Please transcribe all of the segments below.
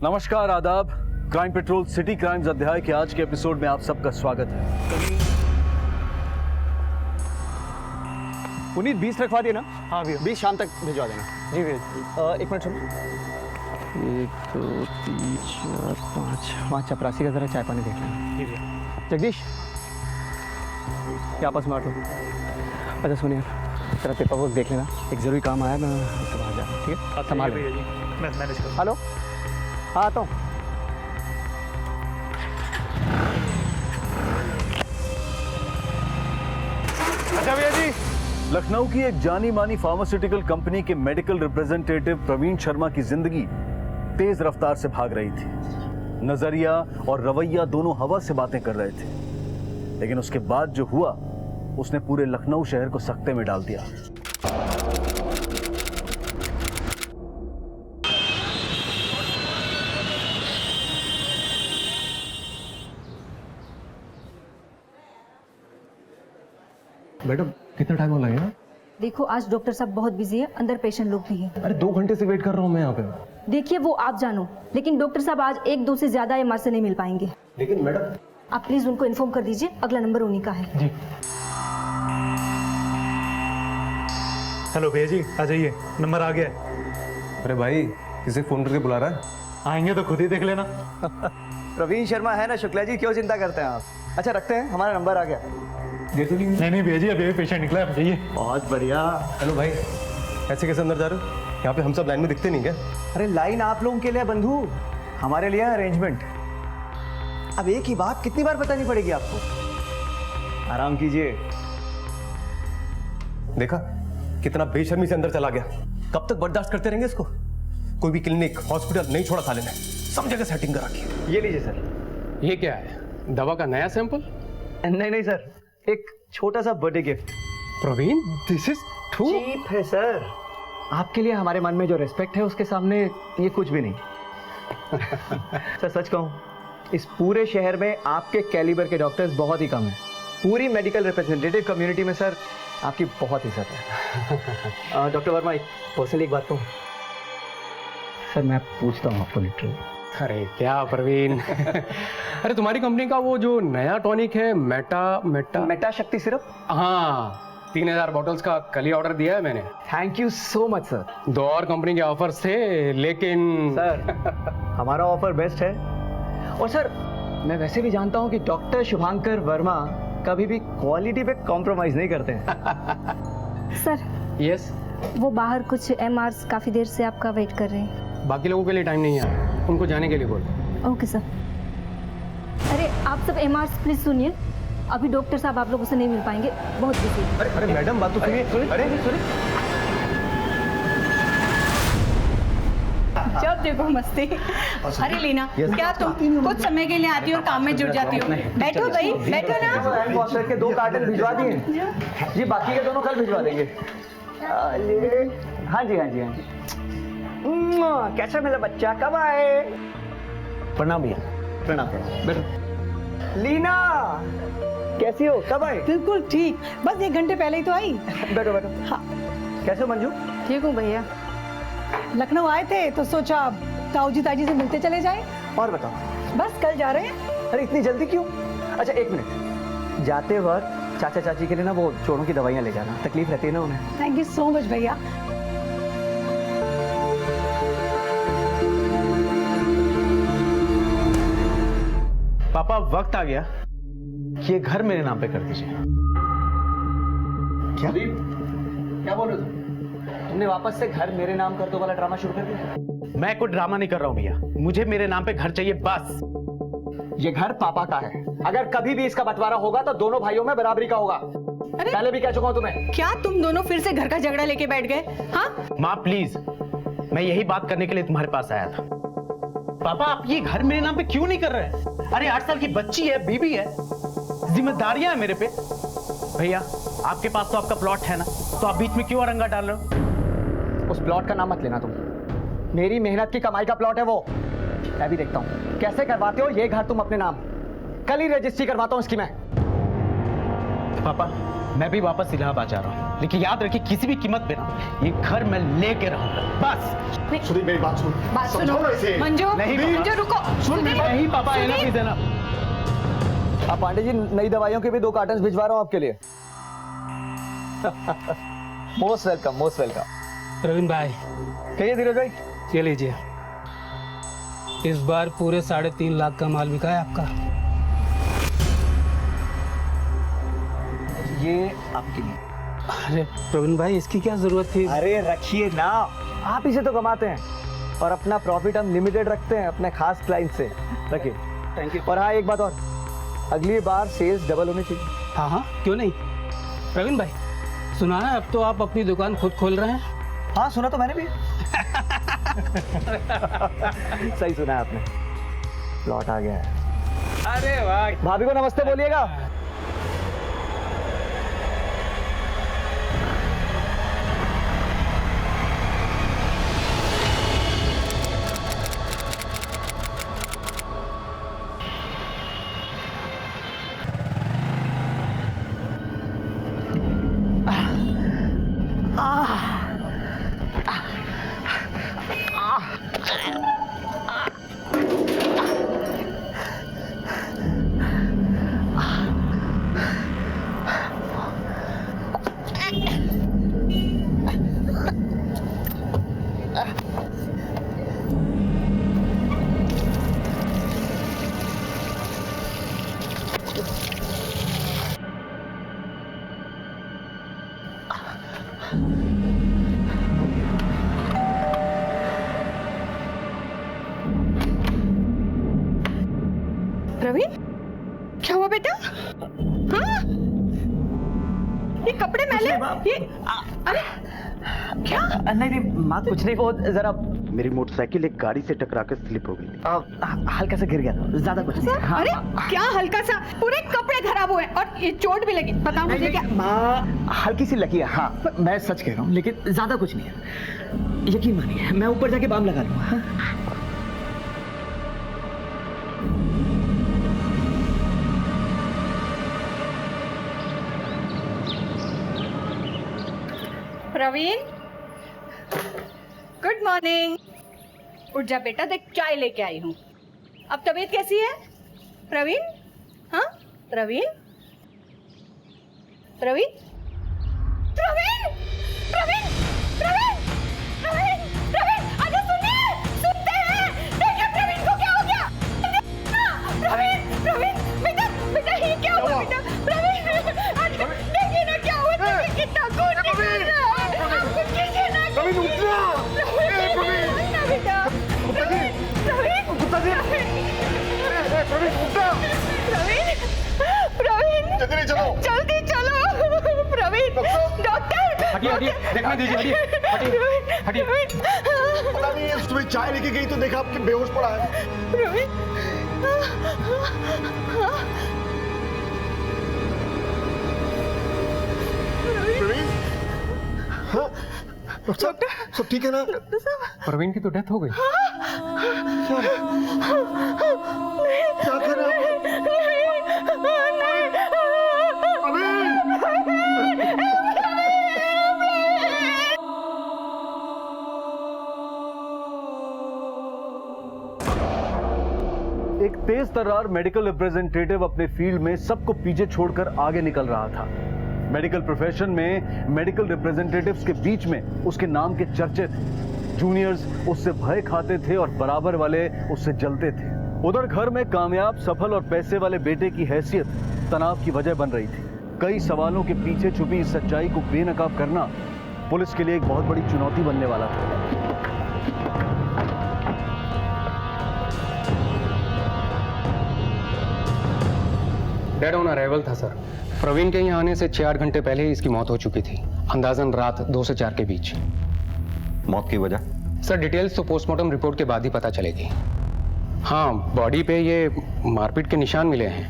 नमस्कार, आदाब। Crime petrol city crimes अध्याय के आज के एपिसोड में आप सबका स्वागत है। पुनीत 20 रखवा दिए ना? हाँ भैया। 20 शाम तक भिजवा देना। जी भैया। एक मिनट सुनो। 1 2 3 4 5 वहाँ चपरासी का जरा चाय पानी देख लेना। जी भैया। जगदीश, ये आपस में बैठो। अच्छा सुनिए, तेरा पेपर वर्क देख लेना, एक ज़रूरी काम आया, मैं उससे बाहर जा रहा हूँ, ठीक है? संभाल भैया जी, मैं मैनेज कर। हेलो, हाँ आता हूँ। अच्छा भैया जी। लखनऊ की एक जानी मानी फार्मास्यूटिकल कंपनी के मेडिकल रिप्रेजेंटेटिव प्रवीण शर्मा की जिंदगी तेज रफ्तार से भाग रही थी। नजरिया और रवैया दोनों हवा से बातें कर रहे थे, लेकिन उसके बाद जो हुआ उसने पूरे लखनऊ शहर को सकते में डाल दिया। मैडम कितना टाइम और लगेगा? देखो, आज डॉक्टर साहब बहुत बिजी है, अंदर पेशेंट लोग भी हैं। अरे 2 घंटे से वेट कर रहा हूँ मैं यहाँ पे। देखिए, वो आप जानो, लेकिन डॉक्टर साहब आज 1-2 से ज्यादा एमआर से नहीं मिल पाएंगे। लेकिन मैडम, आप प्लीज उनको इन्फॉर्म कर दीजिए, अगला नंबर उन्हीं का है। जी। हेलो भैया जी, आ जाइए, नंबर आ गया है। अरे भाई, किसे फोन करके बुला रहा है? आएंगे तो खुद ही देख लेना। प्रवीण शर्मा है ना शुक्ला जी, क्यों चिंता करते हैं आप? अच्छा रखते हैं, हमारा नंबर आ गया। दे तो नहीं। नहीं भैया जी, अभी पेशेंट निकला है, जाइए। बहुत बढ़िया। हेलो भाई, ऐसे कैसे अंदर जा रहे हो? यहाँ पे हम सब लाइन में दिखते नहीं क्या? अरे लाइन आप लोगों के लिए बंधु, हमारे लिए अरेंजमेंट। अब एक ही बात कितनी बार बतानी पड़ेगी आपको? आराम कीजिए। देखा कितना बेशर्मी से अंदर चला गया। कब तक बर्दाश्त करते रहेंगे इसको? कोई भी क्लिनिक हॉस्पिटल नहीं छोड़ा साले ने, सब जगह सेटिंग करा के। ये लीजिए सर। ये क्या है? दवा का नया सैंपल? नहीं नहीं सर, एक छोटा सा birthday gift. Praveen, this is too cheap है सर। आपके लिए हमारे मन में जो रिस्पेक्ट है उसके सामने ये कुछ भी नहीं। सर सच कहूँ, इस पूरे शहर में आपके कैलिबर के डॉक्टर्स बहुत ही कम हैं। पूरी मेडिकल रिप्रेजेंटेटिव कम्युनिटी में सर आपकी बहुत इज्जत है। डॉक्टर वर्मा, एक पर्सनली एक बात कहूँ सर, मैं पूछता हूँ आपको लिटरली। अरे क्या प्रवीण। अरे तुम्हारी कंपनी का वो जो नया टॉनिक है, मेटा शक्ति सिरप। हाँ, 3000 बॉटल्स का कल ही ऑर्डर दिया है मैंने। Thank you so much sir. 2 और कंपनी के ऑफर्स थे, लेकिन सर हमारा ऑफर बेस्ट है। और सर मैं वैसे भी जानता हूँ कि डॉक्टर शुभांकर वर्मा कभी भी क्वालिटी पे कॉम्प्रोमाइज नहीं करते हैं। सर, यस, वो बाहर कुछ एमआरस काफी देर से आपका वेट कर रहे हैं। बाकी लोगों के लिए टाइम नहीं है, उनको जाने के लिए बोल। Okay sir. अरे आप सब एमआरस प्लीज सुनिए, अभी डॉक्टर साहब आप लोगों से नहीं मिल पाएंगे, बहुत बिजी है। अरे मैडम, बात तो सुनिए। अरे जब देखो मस्ती। अरे लीना, क्या तुम कुछ समय के लिए आती हो और काम में जुट जाती हो? बैठो भाई, बैठो ना। के 2 कार्टन भिजवा दिए जी, बाकी के दोनों कल भिजवा देंगे। हाँ जी हाँ जी हाँ जी। कैसा मेरा बच्चा, कब आए? प्रणाम भैया। प्रणाम। बैठो। लीना कैसी हो, कब आए? बिल्कुल ठीक, बस 1 घंटे पहले ही तो आई। बैठो बैठो। हाँ। कैसे हो मंजू? ठीक हूँ भैया। लखनऊ आए थे तो सोचा ताऊजी ताजी से मिलते चले जाए। और बताओ। बस कल जा रहे हैं। अरे इतनी जल्दी क्यों? अच्छा 1 मिनट, जाते वक्त चाचा चाची के लिए ना वो जोड़ों की दवाइयाँ ले जाना, तकलीफ रहती है ना उन्हें। थैंक यू सो मच भैया। पापा, वक्त आ गया कि ये घर मेरे नाम पे कर दीजिए। क्या बोल रहे हो तुमने? वापस से घर मेरे नाम कर दो वाला ड्रामा शुरू कर दिया? मैं कोई ड्रामा नहीं कर रहा हूँ भैया, मुझे मेरे नाम पे घर चाहिए बस। ये घर पापा का है, अगर कभी भी इसका बंटवारा होगा तो दोनों भाइयों में बराबरी का होगा। पहले भी कह चुका हूं तुम्हें। क्या तुम दोनों फिर से घर का झगड़ा लेके बैठ गए? हाँ माँ प्लीज, मैं यही बात करने के लिए तुम्हारे पास आया था। पापा, आप ये घर मेरे नाम पे क्यों नहीं कर रहे? अरे 8 साल की बच्ची है, बीबी है, जिम्मेदारियां है मेरे पे। भैया, आपके पास तो आपका प्लॉट है ना, तो आप बीच में क्यों अरंगा डाल रहे हो? उस प्लॉट का नाम मत लेना तुम, मेरी मेहनत की कमाई का प्लॉट है वो। मैं भी देखता हूँ कैसे करवाते हो ये घर तुम अपने नाम। कल ही रजिस्ट्री करवाता हूँ इसकी मैं। पापा, मैं भी वापस इलाहाबाद जा रहा हूँ, लेकिन याद रखिए किसी भी कीमत पे ना ये घर मैं लेके रहूंगा, बस। सुधीर मेरी बात सुन, बात सुनो समझाओ ना इसे। मंजू, नहीं, मंजू रुको। नहीं पापा, है ना प्लीज, है ना। अब पांडे जी नई दवाइयों के भी 2 कार्टन भिजवा रहा हूँ आपके लिए। Most welcome, most welcome. Praveen भाई, कहिए धीरज भाई। ये लीजिए, इस बार पूरे 3.5 लाख का माल बिका है आपका। ये आपके लिए। अरे प्रवीण भाई, इसकी क्या जरूरत थी? अरे रखिए ना, आप ही से तो कमाते हैं और अपना प्रॉफिट हम लिमिटेड रखते हैं अपने खास क्लाइंट से। रखिए। Thank you. और हाँ, एक बात और, अगली बार सेल्स डबल होनी चाहिए। हाँ हाँ, क्यों नहीं। प्रवीण भाई, सुना है अब तो आप अपनी दुकान खुद खोल रहे हैं? हाँ सुना तो मैंने भी। सही सुना है आपने, प्लॉट आ गया है। अरे वाह। भाभी को नमस्ते बोलिएगा। प्रवीण, क्या हुआ बेटा? हाँ? ये कपड़े मैले, ये अरे क्या? नहीं नहीं माँ, कुछ नहीं, वो जरा मेरी मोटरसाइकिल एक गाड़ी से टकरा कर स्लिप हो गई। हल्का सा गिर गया था, ज्यादा कुछ नहीं। हाँ, अरे क्या हल्का सा, पूरे कपड़े खराब हुए और ये चोट भी लगी। बताओ मुझे क्या? माँ हल्की सी लगी है। हाँ मैं सच कह रहा हूँ, लेकिन ज्यादा कुछ नहीं है, यकीन मानिए। मैं ऊपर जाके बाम लगा लूंगा। हाँ? Praveen, good morning. उठ जा बेटा, देख चाय लेके आई हूँ। अब तबीयत कैसी है प्रवीण? हाँ प्रवीण, प्रवीण, प्रवीण, प्रवीण, प्रवीण, प्रवीण, प्रवीण, अरे सुनिए, सुनते हैं। देखिए प्रवीण को क्या हो गया। प्रवीण, प्रवीण, बेटा, बेटा ये क्या हुआ बेटा? प्रवीण, अरे देखिए ना क्या हुआ, देखिए कितना खून निकल रहा है। आपको कीजिए ना, प्रवीण उठ जा। ए प्रवीण, ना बेटा, प्रवीण, प्रवीण, प्रवीण उठ जा। प्रवीण, प्रवीण, जल्दी चलो, जल्दी चलो। प्रवीण, डॉक्टर, हटिए हटिए, देखने दीजिए, हटिए हटिए हटिए। पता नहीं सुबह चाय लेके गई तो देखा आपके बेहोश पड़ा है। प्रवीण, प्रवीण, हाँ डॉक्टर, सब ठीक है ना? प्रवीण की तो डेथ हो गई। क्या कर रहे हैं आप? एक तेज तर्रार मेडिकल रिप्रेजेंटेटिव अपने फील्ड में सबको पीछे छोड़कर आगे निकल रहा था। मेडिकल प्रोफेशन में मेडिकल रिप्रेजेंटेटिव्स के बीच में उसके नाम के चर्चे थे। जूनियर्स उससे भय खाते थे और बराबर वाले उससे जलते थे। उधर घर में कामयाब, सफल और पैसे वाले बेटे की हैसियत तनाव की वजह बन रही थी। कई सवालों के पीछे छुपी इस सच्चाई को बेनकाब करना पुलिस के लिए एक बहुत बड़ी चुनौती बनने वाला था। डेड ऑन अराइवल था सर। प्रवीण के यहाँ आने से 4 घंटे पहले ही इसकी मौत हो चुकी थी, अंदाजन रात 2 से 4 के बीच। मौत की वजह? सर डिटेल्स तो पोस्टमार्टम रिपोर्ट के बाद ही पता चलेगी। हाँ, बॉडी पे ये मारपीट के निशान मिले हैं।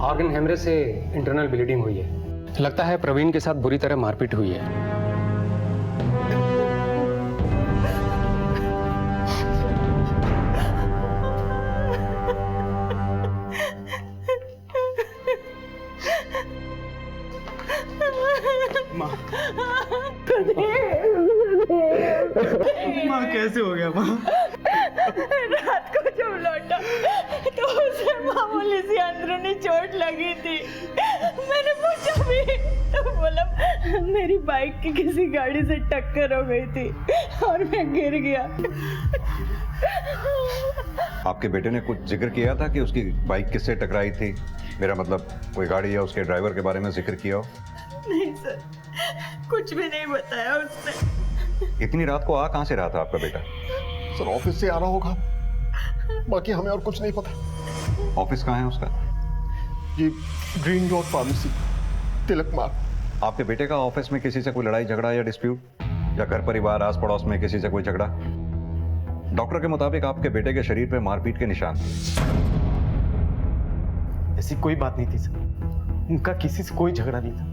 ऑर्गन हेमरेज से इंटरनल ब्लीडिंग हुई है। लगता है प्रवीण के साथ बुरी तरह मारपीट हुई है। माँ कैसे हो गया माँ? रात को जब लौटा तो उसे मामूली सी अंदरूनी चोट लगी थी। मैंने पूछा भी तो बोला मेरी बाइक की किसी गाड़ी से टक्कर हो गई थी और मैं गिर गया। आपके बेटे ने कुछ जिक्र किया था कि उसकी बाइक किससे टकराई थी? मेरा मतलब कोई गाड़ी या उसके ड्राइवर के बारे में जिक्र किया हो? नहीं सर, कुछ भी नहीं बताया उसने। इतनी रात को आ कहां से रहा था आपका बेटा? सर ऑफिस से आ रहा होगा, बाकी हमें और कुछ नहीं पता। ऑफिस कहाँ है उसका? ये ग्रीन रोड फार्मेसी, तिलक मार्ग। आपके बेटे का ऑफिस में किसी से कोई लड़ाई झगड़ा या डिस्प्यूट, या घर परिवार आस पड़ोस में किसी से कोई झगड़ा? डॉक्टर के मुताबिक आपके बेटे के शरीर पे मारपीट के निशान। ऐसी कोई बात नहीं थी सर, उनका किसी से कोई झगड़ा नहीं था।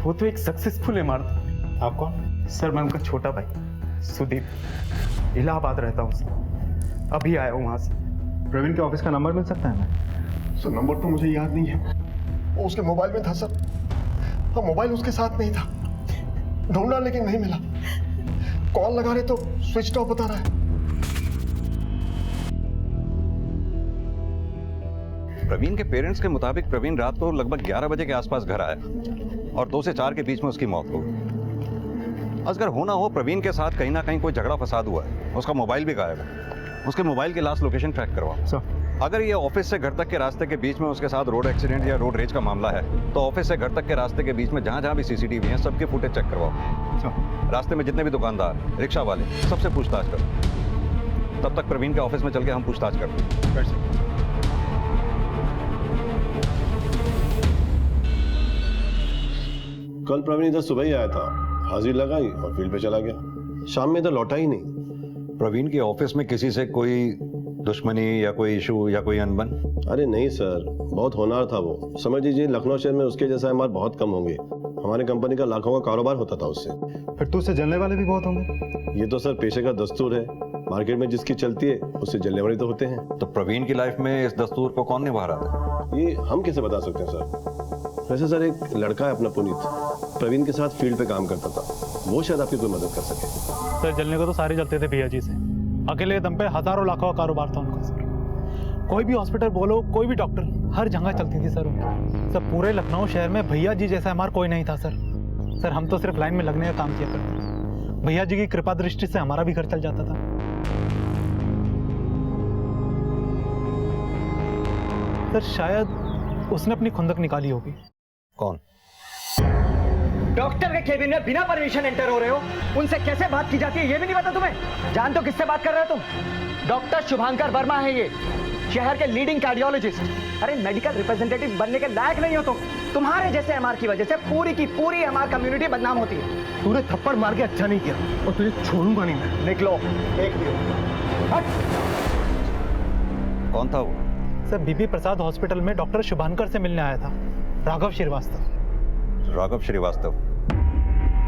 वो तो एक सक्सेसफुल एमआर था। आप कौन? सर मैं उनका छोटा भाई सुदीप, इलाहाबाद रहता हूँ सर, अभी आया हूँ वहां से। प्रवीण के ऑफिस का नंबर मिल सकता है ना? सर नंबर तो मुझे याद नहीं है, वो उसके मोबाइल में था सर। हाँ मोबाइल उसके साथ नहीं था, ढूंढा लेकिन नहीं मिला। कॉल लगा रहे तो स्विच ऑफ बता रहा है। प्रवीण के पेरेंट्स के मुताबिक प्रवीण रात को लगभग 11 बजे के आसपास घर आया और 2 से 4 के बीच में उसकी मौत हो गई। अगर हो ना हो प्रवीण के साथ कहीं ना कहीं कोई झगड़ा फसाद हुआ है। उसका मोबाइल भी गायब है, उसके मोबाइल की लास्ट लोकेशन ट्रैक करवाओ। अगर ये ऑफिस से घर तक के रास्ते के बीच में उसके साथ रोड एक्सीडेंट या रोड रेज का मामला है तो ऑफिस से घर तक के रास्ते के बीच में जहां जहां भी सीसीटीवी हैं सबके फुटेज चेक करवाओ। रास्ते में जितने भी दुकानदार, रिक्शा वाले, सबसे पूछताछ करो। तब तक प्रवीण के ऑफिस में चल के हम पूछताछ करते हैं। कल प्रवीण इधर सुबह ही आया था, हाजिरी लगाई और फील्ड पे चला गया। शाम में इधर लौटा ही नहीं। प्रवीण के ऑफिस में किसी से कोई दुश्मनी या कोई इशू या कोई अनबन? अरे नहीं सर, बहुत होनहार था वो। समझ लीजिए लखनऊ शहर में उसके जैसा एमआर बहुत कम होंगे। हमारे कंपनी का लाखों का कारोबार होता था उससे। फिर तो उससे जलने वाले भी बहुत होंगे। ये तो सर पेशे का दस्तूर है, मार्केट में जिसकी चलती है उससे जलने वाले तो होते हैं। तो प्रवीण की लाइफ में इस दस्तूर को कौन निभा रहा था? ये हम कैसे बता सकते हैं सर? वैसे सर एक लड़का है अपना पुनीत, प्रवीण के साथ फील्ड पे काम करता था, वो शायद आपकी कोई मदद कर सके। सर जलने को तो सारे जलते थे भैया जी से, अकेले दम पे हजारों लाखों का कारोबार था उनका सर। कोई भी हॉस्पिटल बोलो, कोई भी डॉक्टर, हर जगह चलती थी सर उनकी। सर पूरे लखनऊ शहर में भैया जी जैसा हमारा कोई नहीं था सर। सर हम तो सिर्फ लाइन में लगने का काम किया करते। भैया जी की कृपा दृष्टि से हमारा भी घर चल जाता था। सर शायद उसने अपनी खुंदक निकाली होगी। कौन? डॉक्टर के केबिन में बिना परमिशन एंटर हो रहे हो, उनसे कैसे बात की जाती है ये भी नहीं पता तुम्हें? जान तो किससे बात कर रहे हो तुम? डॉक्टर शुभांकर वर्मा है ये, शहर के लीडिंग कार्डियोलॉजिस्ट। अरे मेडिकल रिप्रेजेंटेटिव बनने के लायक नहीं हो तुम। तुम्हारे जैसे एमआर की वजह से पूरी की पूरी एमआर कम्युनिटी बदनाम होती है। तूने थप्पड़ मार के अच्छा नहीं किया और तुझे छोड़ूंगा नहीं मैं। निकलो, एक भी कौन था वो? सर बीबी प्रसाद हॉस्पिटल में डॉक्टर शुभांकर से मिलने आया था, राघव श्रीवास्तव। राघव श्रीवास्तव?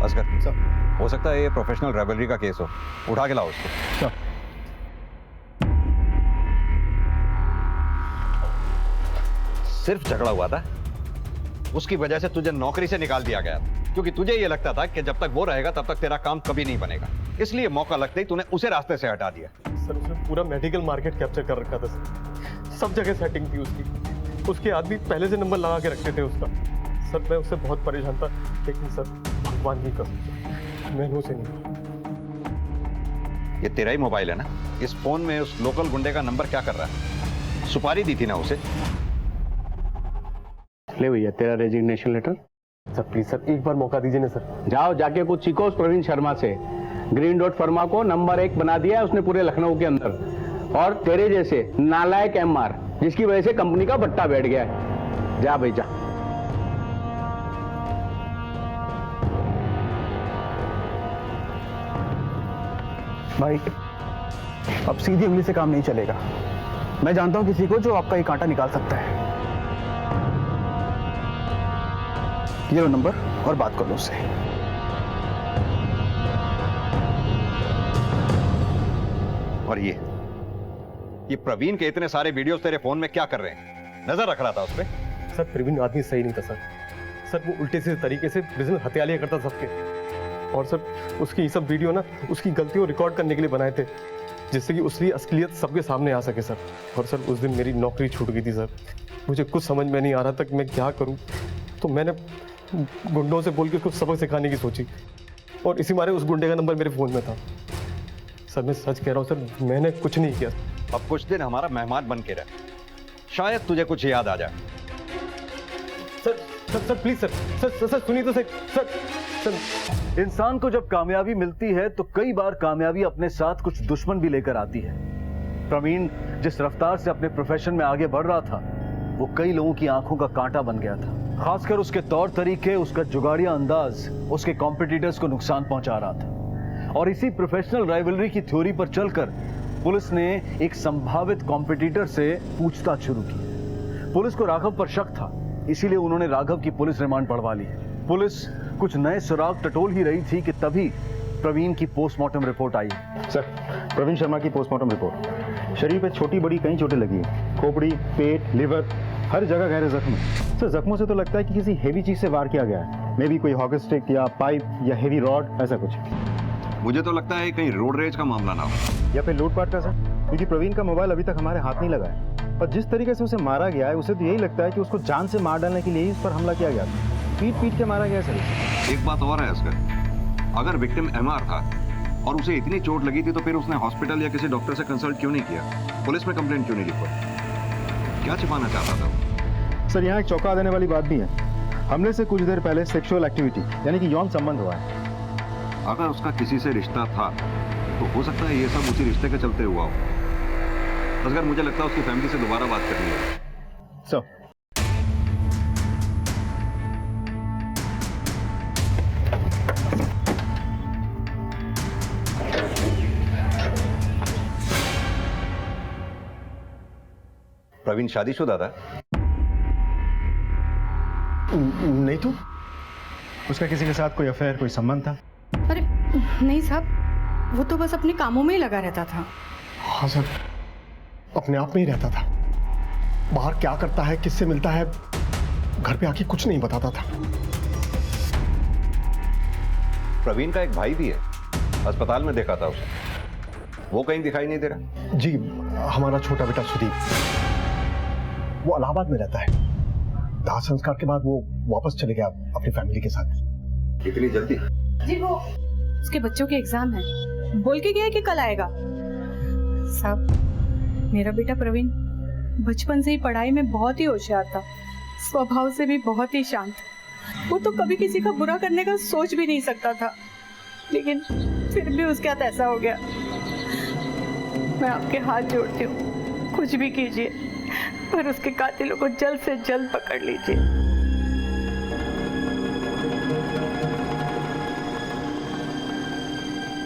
असगर सर, हो सकता है ये प्रोफेशनल राइवलरी का केस हो, उठा के लाओ उसको। सिर्फ झगड़ा हुआ था, उसकी वजह से तुझे नौकरी से निकाल दिया गया था, क्योंकि तुझे ये लगता था कि जब तक वो रहेगा तब तक तेरा काम कभी नहीं बनेगा। इसलिए मौका लगते ही तूने उसे रास्ते से हटा दिया। सर उसने पूरा मेडिकल मार्केट कैप्चर कर रखा था सर, सब जगह सेटिंग थी उसकी। उसके आदमी पहले से नंबर लगा के रखते थे उसका। सर मैं उससे बहुत परेशान था, लेकिन सर भगवान की कसम मैंने उसे नहीं। ये तेरा ही मोबाइल है ना? इस फोन में उस लोकल गुंडे का नंबर क्या कर रहा है? सुपारी दी थी ना उसे? ले भैया तेरा resignation letter. Sir please sir एक बार मौका दीजिए ना सर। जाओ जाके कुछ सीखो उस प्रवीण शर्मा से। ग्रीन डॉट फर्मा को नंबर 1 बना दिया है उसने पूरे लखनऊ के अंदर, और तेरे जैसे नालायक एमआर जिसकी वजह से कंपनी का बट्टा बैठ गया है। जा भाई जा। भाई अब सीधी उंगली से काम नहीं चलेगा। मैं जानता हूं किसी को जो आपका ये कांटा निकाल सकता है। ये लो नंबर और बात कर लो उससे। और ये प्रवीण के इतने सारे वीडियोस तेरे फोन में क्या कर रहे हैं? नजर रख रहा था उस पे? सर प्रवीण आदमी सही नहीं था सर। सर वो उल्टे सीधे तरीके से बिजनेस हत्या लिया करता सबके। और सर उसकी ये सब वीडियो ना उसकी गलतियों को रिकॉर्ड करने के लिए बनाए थे, जिससे कि उसकी असलियत सबके सामने आ सके सर। और सर उस दिन मेरी नौकरी छूट गई थी सर, मुझे कुछ समझ में नहीं आ रहा था कि मैं क्या करूं, तो मैंने गुंडों से बोल के उसको सबक सिखाने की सोची, और इसी मारे उस गुंडे का नंबर मेरे फ़ोन में था। सर मैं सच कह रहा हूँ सर, मैंने कुछ नहीं किया। अब कुछ दिन हमारा मेहमान बन के रह, शायद तुझे कुछ याद आ जाए। Sir sir sir please sir sir sir सुनिए तो सर सर सर इंसान को जब कामयाबी मिलती है तो कई बार कामयाबी अपने साथ कुछ दुश्मन भी लेकर आती है। प्रवीण जिस रफ्तार से अपने प्रोफेशन में आगे बढ़ रहा था, वो कई लोगों की आंखों का कांटा बन गया था। खासकर उसके तौर तरीके, उसका जुगाड़िया अंदाज उसके कॉम्पिटिटर्स को नुकसान पहुंचा रहा था। और इसी प्रोफेशनल राइवलरी की थ्योरी पर चलकर पुलिस ने एक संभावित कॉम्पिटिटर से पूछताछ शुरू की। पुलिस को राघव पर शक था, इसीलिए उन्होंने राघव की पुलिस रिमांड बढ़वा ली। पुलिस कुछ नए सुराग टटोल ही रही थी कि तभी प्रवीण की पोस्टमार्टम रिपोर्ट आई। सर, प्रवीण शर्मा की पोस्टमार्टम रिपोर्ट। शरीर पे छोटी बड़ी कई चोटें लगी हैं, खोपड़ी, पेट, लिवर, हर जगह गहरे जख्म। सर जख्मों से तो लगता है कि किसी हेवी चीज से वार किया गया है, मे बी कोई हॉकी स्टिक या पाइप या हेवी रॉड, ऐसा कुछ। मुझे तो लगता है कहीं रोड रेज का मामला ना हो, या फिर लूटपाट का सर, क्योंकि प्रवीण का मोबाइल अभी तक हमारे हाथ नहीं लगा है। और जिस तरीके से उसे मारा गया है, उसे तो यही लगता है कि उसको जान से मार डालने के लिए ही उस पर हमला किया गया था। पीट के मारा गया सर। एक बात और है असगर, अगर विक्टिम एमआर था और उसे इतनी चोट लगी थी तो फिर उसने हॉस्पिटल या किसी डॉक्टर से कंसल्ट क्यों नहीं किया? पुलिस में कंप्लेंट क्यों नहीं लिखवाई? क्या छिपाना चाहता था? सर यहाँ एक चौंका देने वाली बात भी है। हमले से कुछ देर पहले सेक्सुअल एक्टिविटी यानी कि यौन संबंध हुआ है। अगर उसका किसी से रिश्ता था तो हो सकता है ये सब उसी रिश्ते के चलते हुआ हो। असगर मुझे लगता है उसकी फैमिली से दोबारा बात करनी है। सर प्रवीण शादीशुदा था? नहीं तो उसका किसी के साथ कोई अफेयर, कोई संबंध था? अरे नहीं साहब, वो तो बस अपने कामों में ही लगा रहता था। हाँ सर, अपने आप में ही रहता था। बाहर क्या करता है, किससे मिलता है, घर पे आके कुछ नहीं बताता था। प्रवीण का एक भाई भी है, अस्पताल में देखा था उसे, वो कहीं दिखाई नहीं दे रहा। जी, हमारा छोटा बेटा सुदीप, वो इलाहाबाद में रहता है। दाह संस्कार के बाद वो वापस चले गया अपनी फैमिली के साथ। इतनी जल्दी? जी वो उसके बच्चों के एग्जाम है, बोल के गया है कि कल आएगा। साहब मेरा बेटा प्रवीण बचपन से ही पढ़ाई में बहुत ही होशियार था, स्वभाव से भी बहुत ही शांत। वो तो कभी किसी का बुरा करने का सोच भी नहीं सकता था, लेकिन फिर भी उसके साथ ऐसा हो गया। मैं आपके हाथ जोड़ती हूँ, कुछ भी कीजिए पर उसके कातिलों को जल्द से जल्द पकड़ लीजिए।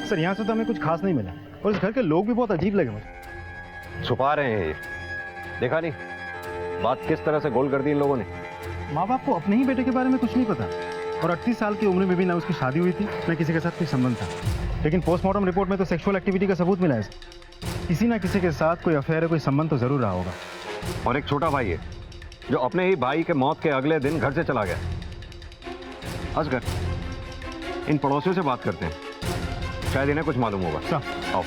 सर यहाँ से तो हमें कुछ खास नहीं मिला, और इस घर के लोग भी बहुत अजीब लगे मुझे। छुपा रहे हैं ये, देखा नहीं बात किस तरह से गोल कर दी इन लोगों ने। माँ बाप को अपने ही बेटे के बारे में कुछ नहीं पता, और 38 साल की उम्र में भी ना उसकी शादी हुई थी, ना किसी के साथ कोई संबंध था। लेकिन पोस्टमार्टम रिपोर्ट में तो सेक्सुअल एक्टिविटी का सबूत मिला है। किसी ना किसी के साथ कोई अफेयर है, कोई संबंध तो जरूर रहा होगा। और एक छोटा भाई है जो अपने ही भाई के मौत के अगले दिन घर से चला गया। असगर, इन पड़ोसियों से बात करते हैं, शायद इन्हें कुछ मालूम होगा। आओ।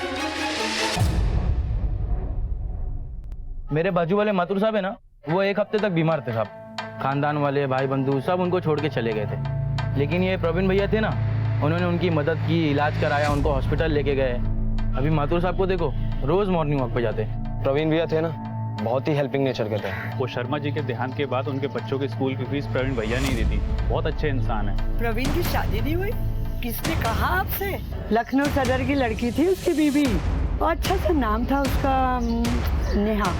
मेरे बाजू वाले मातुर साहब है ना, वो एक हफ्ते तक बीमार थे साहब। खानदान वाले, भाई बंधु सब उनको छोड़ के चले गए थे। लेकिन ये प्रवीण भैया थे ना, उन्होंने उनकी मदद की, इलाज कराया, उनको हॉस्पिटल लेके गए। अभी मातुर साहब को देखो, रोज मॉर्निंग वॉक पे जाते। प्रवीण भैया थे ना, बहुत ही हेल्पिंग नेचर के थे। वो शर्मा जी के देहांत के बाद उनके बच्चों के स्कूल की फीस प्रवीण भैया नहीं देती। बहुत अच्छे इंसान है। प्रवीण की शादी नहीं हुई? किसने कहा आपसे? लखनऊ सदर की लड़की थी उसकी बीवी, और अच्छा सा नाम था उसका, नेहा।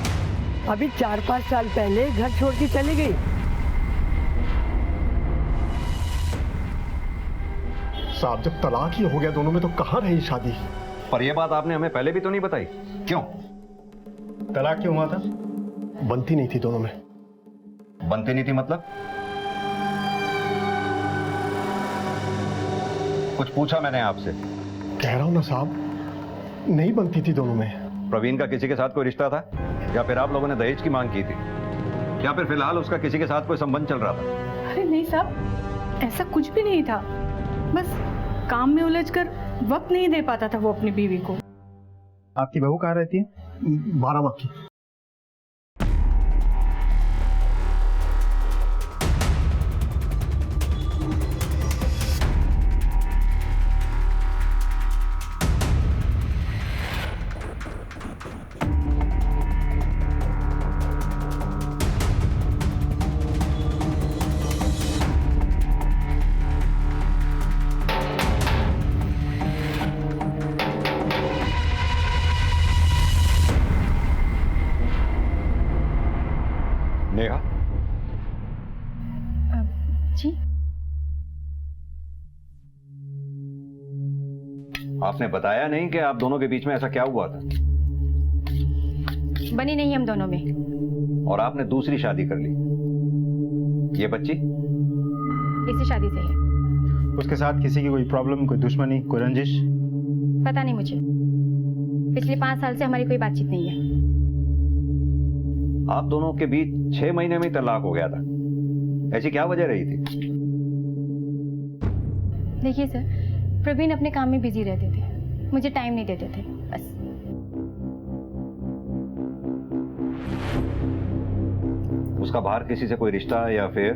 अभी 4-5 साल पहले घर छोड़ के चली गई। साहब जब तलाक ही हो गया दोनों में, तो कहाँ रही शादी? पर यह बात आपने हमें पहले भी तो नहीं बताई, क्यों? तलाक क्यों हुआ था? बनती नहीं थी दोनों में। बनती नहीं थी मतलब? कुछ पूछा मैंने आपसे? कह रहा हूं ना साहब, नहीं बनती थी दोनों में। प्रवीण का किसी के साथ कोई रिश्ता था, या फिर आप लोगों ने दहेज की मांग की थी, या फिर फिलहाल उसका किसी के साथ कोई संबंध चल रहा था? अरे नहीं साहब, ऐसा कुछ भी नहीं था। बस काम में उलझकर वक्त नहीं दे पाता था वो अपनी बीवी को। आपकी बहू कहाँ रहती है? बाराबंकी। नेहा, जी आपने बताया नहीं कि आप दोनों के बीच में ऐसा क्या हुआ था? बनी नहीं हम दोनों में। और आपने दूसरी शादी कर ली। ये बच्ची इसी शादी से है। उसके साथ किसी की कोई प्रॉब्लम, कोई दुश्मनी, कोई रंजिश? पता नहीं मुझे, पिछले 5 साल से हमारी कोई बातचीत नहीं है। आप दोनों के बीच 6 महीने में ही तलाक हो गया था। ऐसी क्या वजह रही थी? देखिए सर, प्रवीण अपने काम में बिजी रहते थे, मुझे टाइम नहीं देते थे, बस। उसका बाहर किसी से कोई रिश्ता या फिर?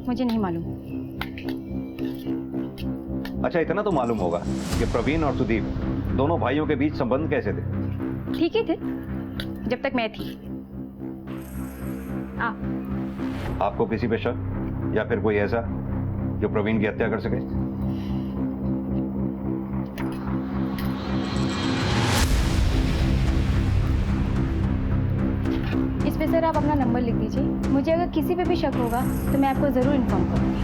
मुझे नहीं मालूम। अच्छा, इतना तो मालूम होगा कि प्रवीण और सुदीप दोनों भाइयों के बीच संबंध कैसे थे? ठीक ही थे, जब तक मैं थी। आपको किसी पे शक या फिर कोई ऐसा जो प्रवीण की हत्या कर सके? इस पे सर आप अपना नंबर लिख दीजिए, मुझे अगर किसी पे भी शक होगा तो मैं आपको जरूर इन्फॉर्म करूंगी।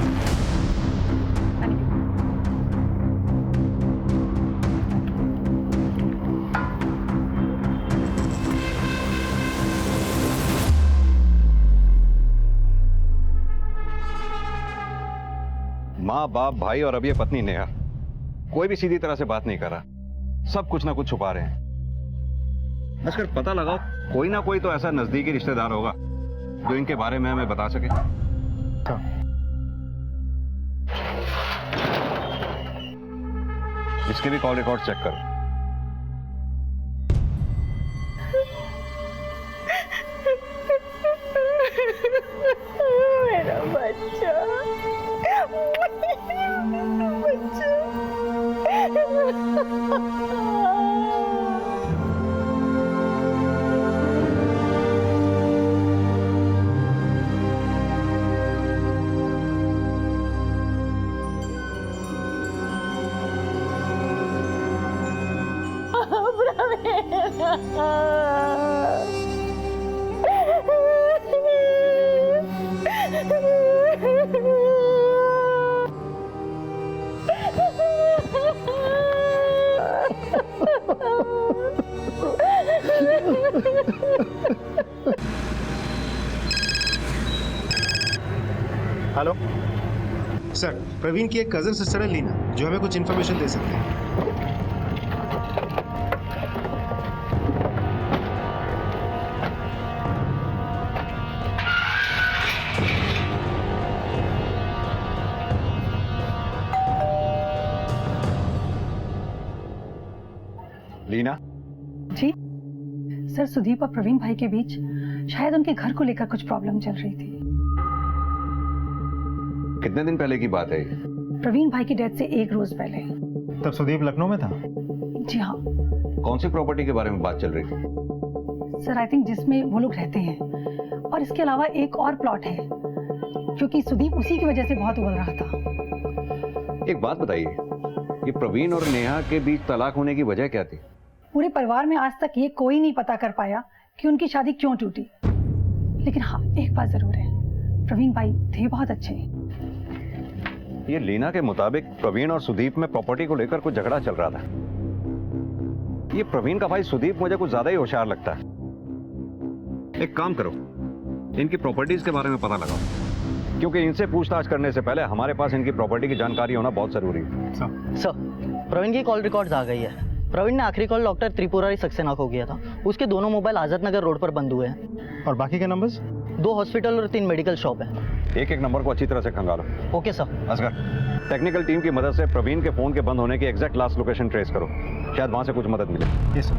माँ बाप भाई और अब ये पत्नी नेहा, कोई भी सीधी तरह से बात नहीं कर रहा। सब कुछ ना कुछ छुपा रहे हैं। बस कर पता लगाओ, कोई ना कोई तो ऐसा नजदीकी रिश्तेदार होगा जो इनके बारे में हमें बता सके। इसके भी कॉल रिकॉर्ड चेक करो। मेरा बच्चा, हेलो सर, प्रवीण की एक कजन सिस्टर है लीना, जो हमें कुछ इन्फॉर्मेशन दे सकते हैं। लीना जी सर, सुदीप और प्रवीण भाई के बीच शायद उनके घर को लेकर कुछ प्रॉब्लम चल रही थी। कितने दिन पहले की बात है ये? प्रवीण भाई की डेथ से 1 रोज पहले। तब सुदीप लखनऊ में था? जी हाँ कौन सी प्रॉपर्टी के बारे में बात चल रही थी? सर, आई थिंक जिसमें वो लोग रहते हैं, और इसके अलावा एक और प्लॉट है, क्योंकि सुदीप उसी की वजह से बहुत उबल रहा था। एक बात बताइए, ये प्रवीण और नेहा के बीच तलाक होने की वजह क्या थी? पूरे परिवार में आज तक ये कोई नहीं पता कर पाया कि उनकी शादी क्यों टूटी। लेकिन हाँ, एक बात जरूर है, प्रवीण भाई थे बहुत अच्छे। ये लीना के मुताबिक प्रवीण और सुदीप में प्रॉपर्टी को लेकर कुछ झगड़ा चल रहा था। ये प्रवीण का भाई सुदीप मुझे कुछ ज्यादा ही होशियार लगता है। एक काम करो, इनकी प्रॉपर्टीज के बारे में पता लगाओ, क्योंकि इनसे पूछताछ करने से पहले हमारे पास इनकी प्रॉपर्टी की जानकारी होना बहुत जरूरी है। सर, प्रवीण की कॉल रिकॉर्ड्स आ गई है। प्रवीण ने आखिरी कॉल डॉक्टर त्रिपुरारी सक्सेना को किया था। उसके दोनों मोबाइल आजाद नगर रोड पर बंद हुए हैं। और बाकी के नंबर्स? 2 हॉस्पिटल और 3 मेडिकल शॉप है। एक एक नंबर को अच्छी तरह से खंगालो। Okay sir. Asgar, technical team की मदद से प्रवीण के फोन के बंद होने की एग्जैक्ट लास्ट लोकेशन ट्रेस करो, शायद वहां से कुछ मदद मिले। Yes sir.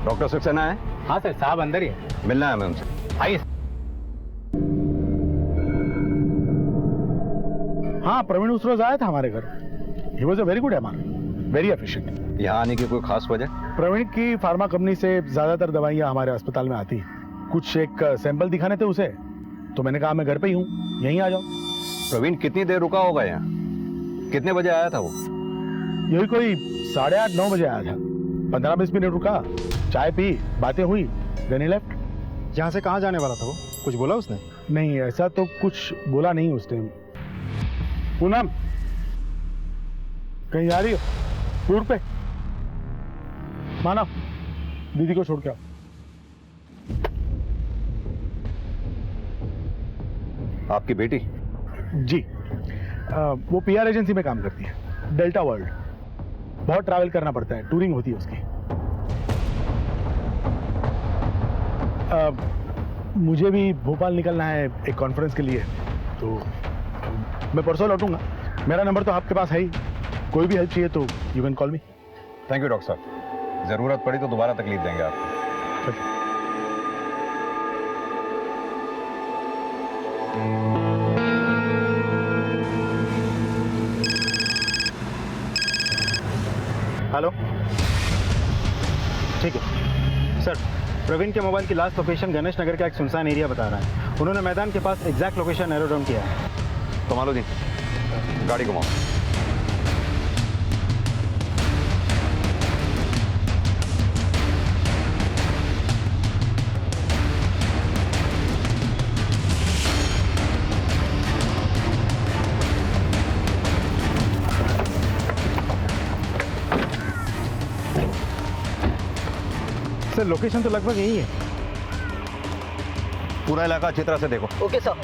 डॉक्टर सक्सेना है? हाँ सर, साहब अंदर ही है। मिलना है हमें उनसे। आइए। हाँ, प्रवीण उस रोज आया था हमारे घर। He was a very good MR, very efficient. यहाँ आने की कोई खास वजह? प्रवीण की फार्मा कंपनी से ज्यादातर दवाइयाँ हमारे अस्पताल में आती। कुछ एक सैंपल दिखाने थे उसे, तो मैंने कहा मैं घर पे ही हूँ, यहीं आ जाओ। प्रवीण कितनी देर रुका होगा यहाँ? कितने बजे आया था वो? यही कोई 8:30 9 बजे आया था। 15-20 मिनट रुका, चाय पी, बातें हुई, देन ही लेफ्ट। यहाँ से कहाँ जाने वाला था वो? कुछ बोला उसने? नहीं, ऐसा तो कुछ बोला नहीं उसने। पूनम, कहीं जा रही हो? टूर पे? मानव, दीदी को छोड़ के आओ। आपकी बेटी? जी, वो पीआर एजेंसी में काम करती है, डेल्टा वर्ल्ड। बहुत ट्रैवल करना पड़ता है, टूरिंग होती है उसकी। मुझे भी भोपाल निकलना है एक कॉन्फ्रेंस के लिए, तो मैं परसों लौटूंगा। मेरा नंबर तो आपके पास है ही, कोई भी हेल्प चाहिए तो you can call me. Thank you doctor साहब, जरूरत पड़ी तो दोबारा तकलीफ देंगे आपको। हेलो, ठीक है सर। प्रवीण के मोबाइल की लास्ट लोकेशन गणेश नगर का एक सुनसान एरिया बता रहा है। उन्होंने मैदान के पास एग्जैक्ट लोकेशन नैरो डाउन किया है। कमालो जी, गाड़ी घुमाओ। सर लोकेशन तो लगभग यही है। पूरा इलाका अच्छी तरह से देखो। Okay sir.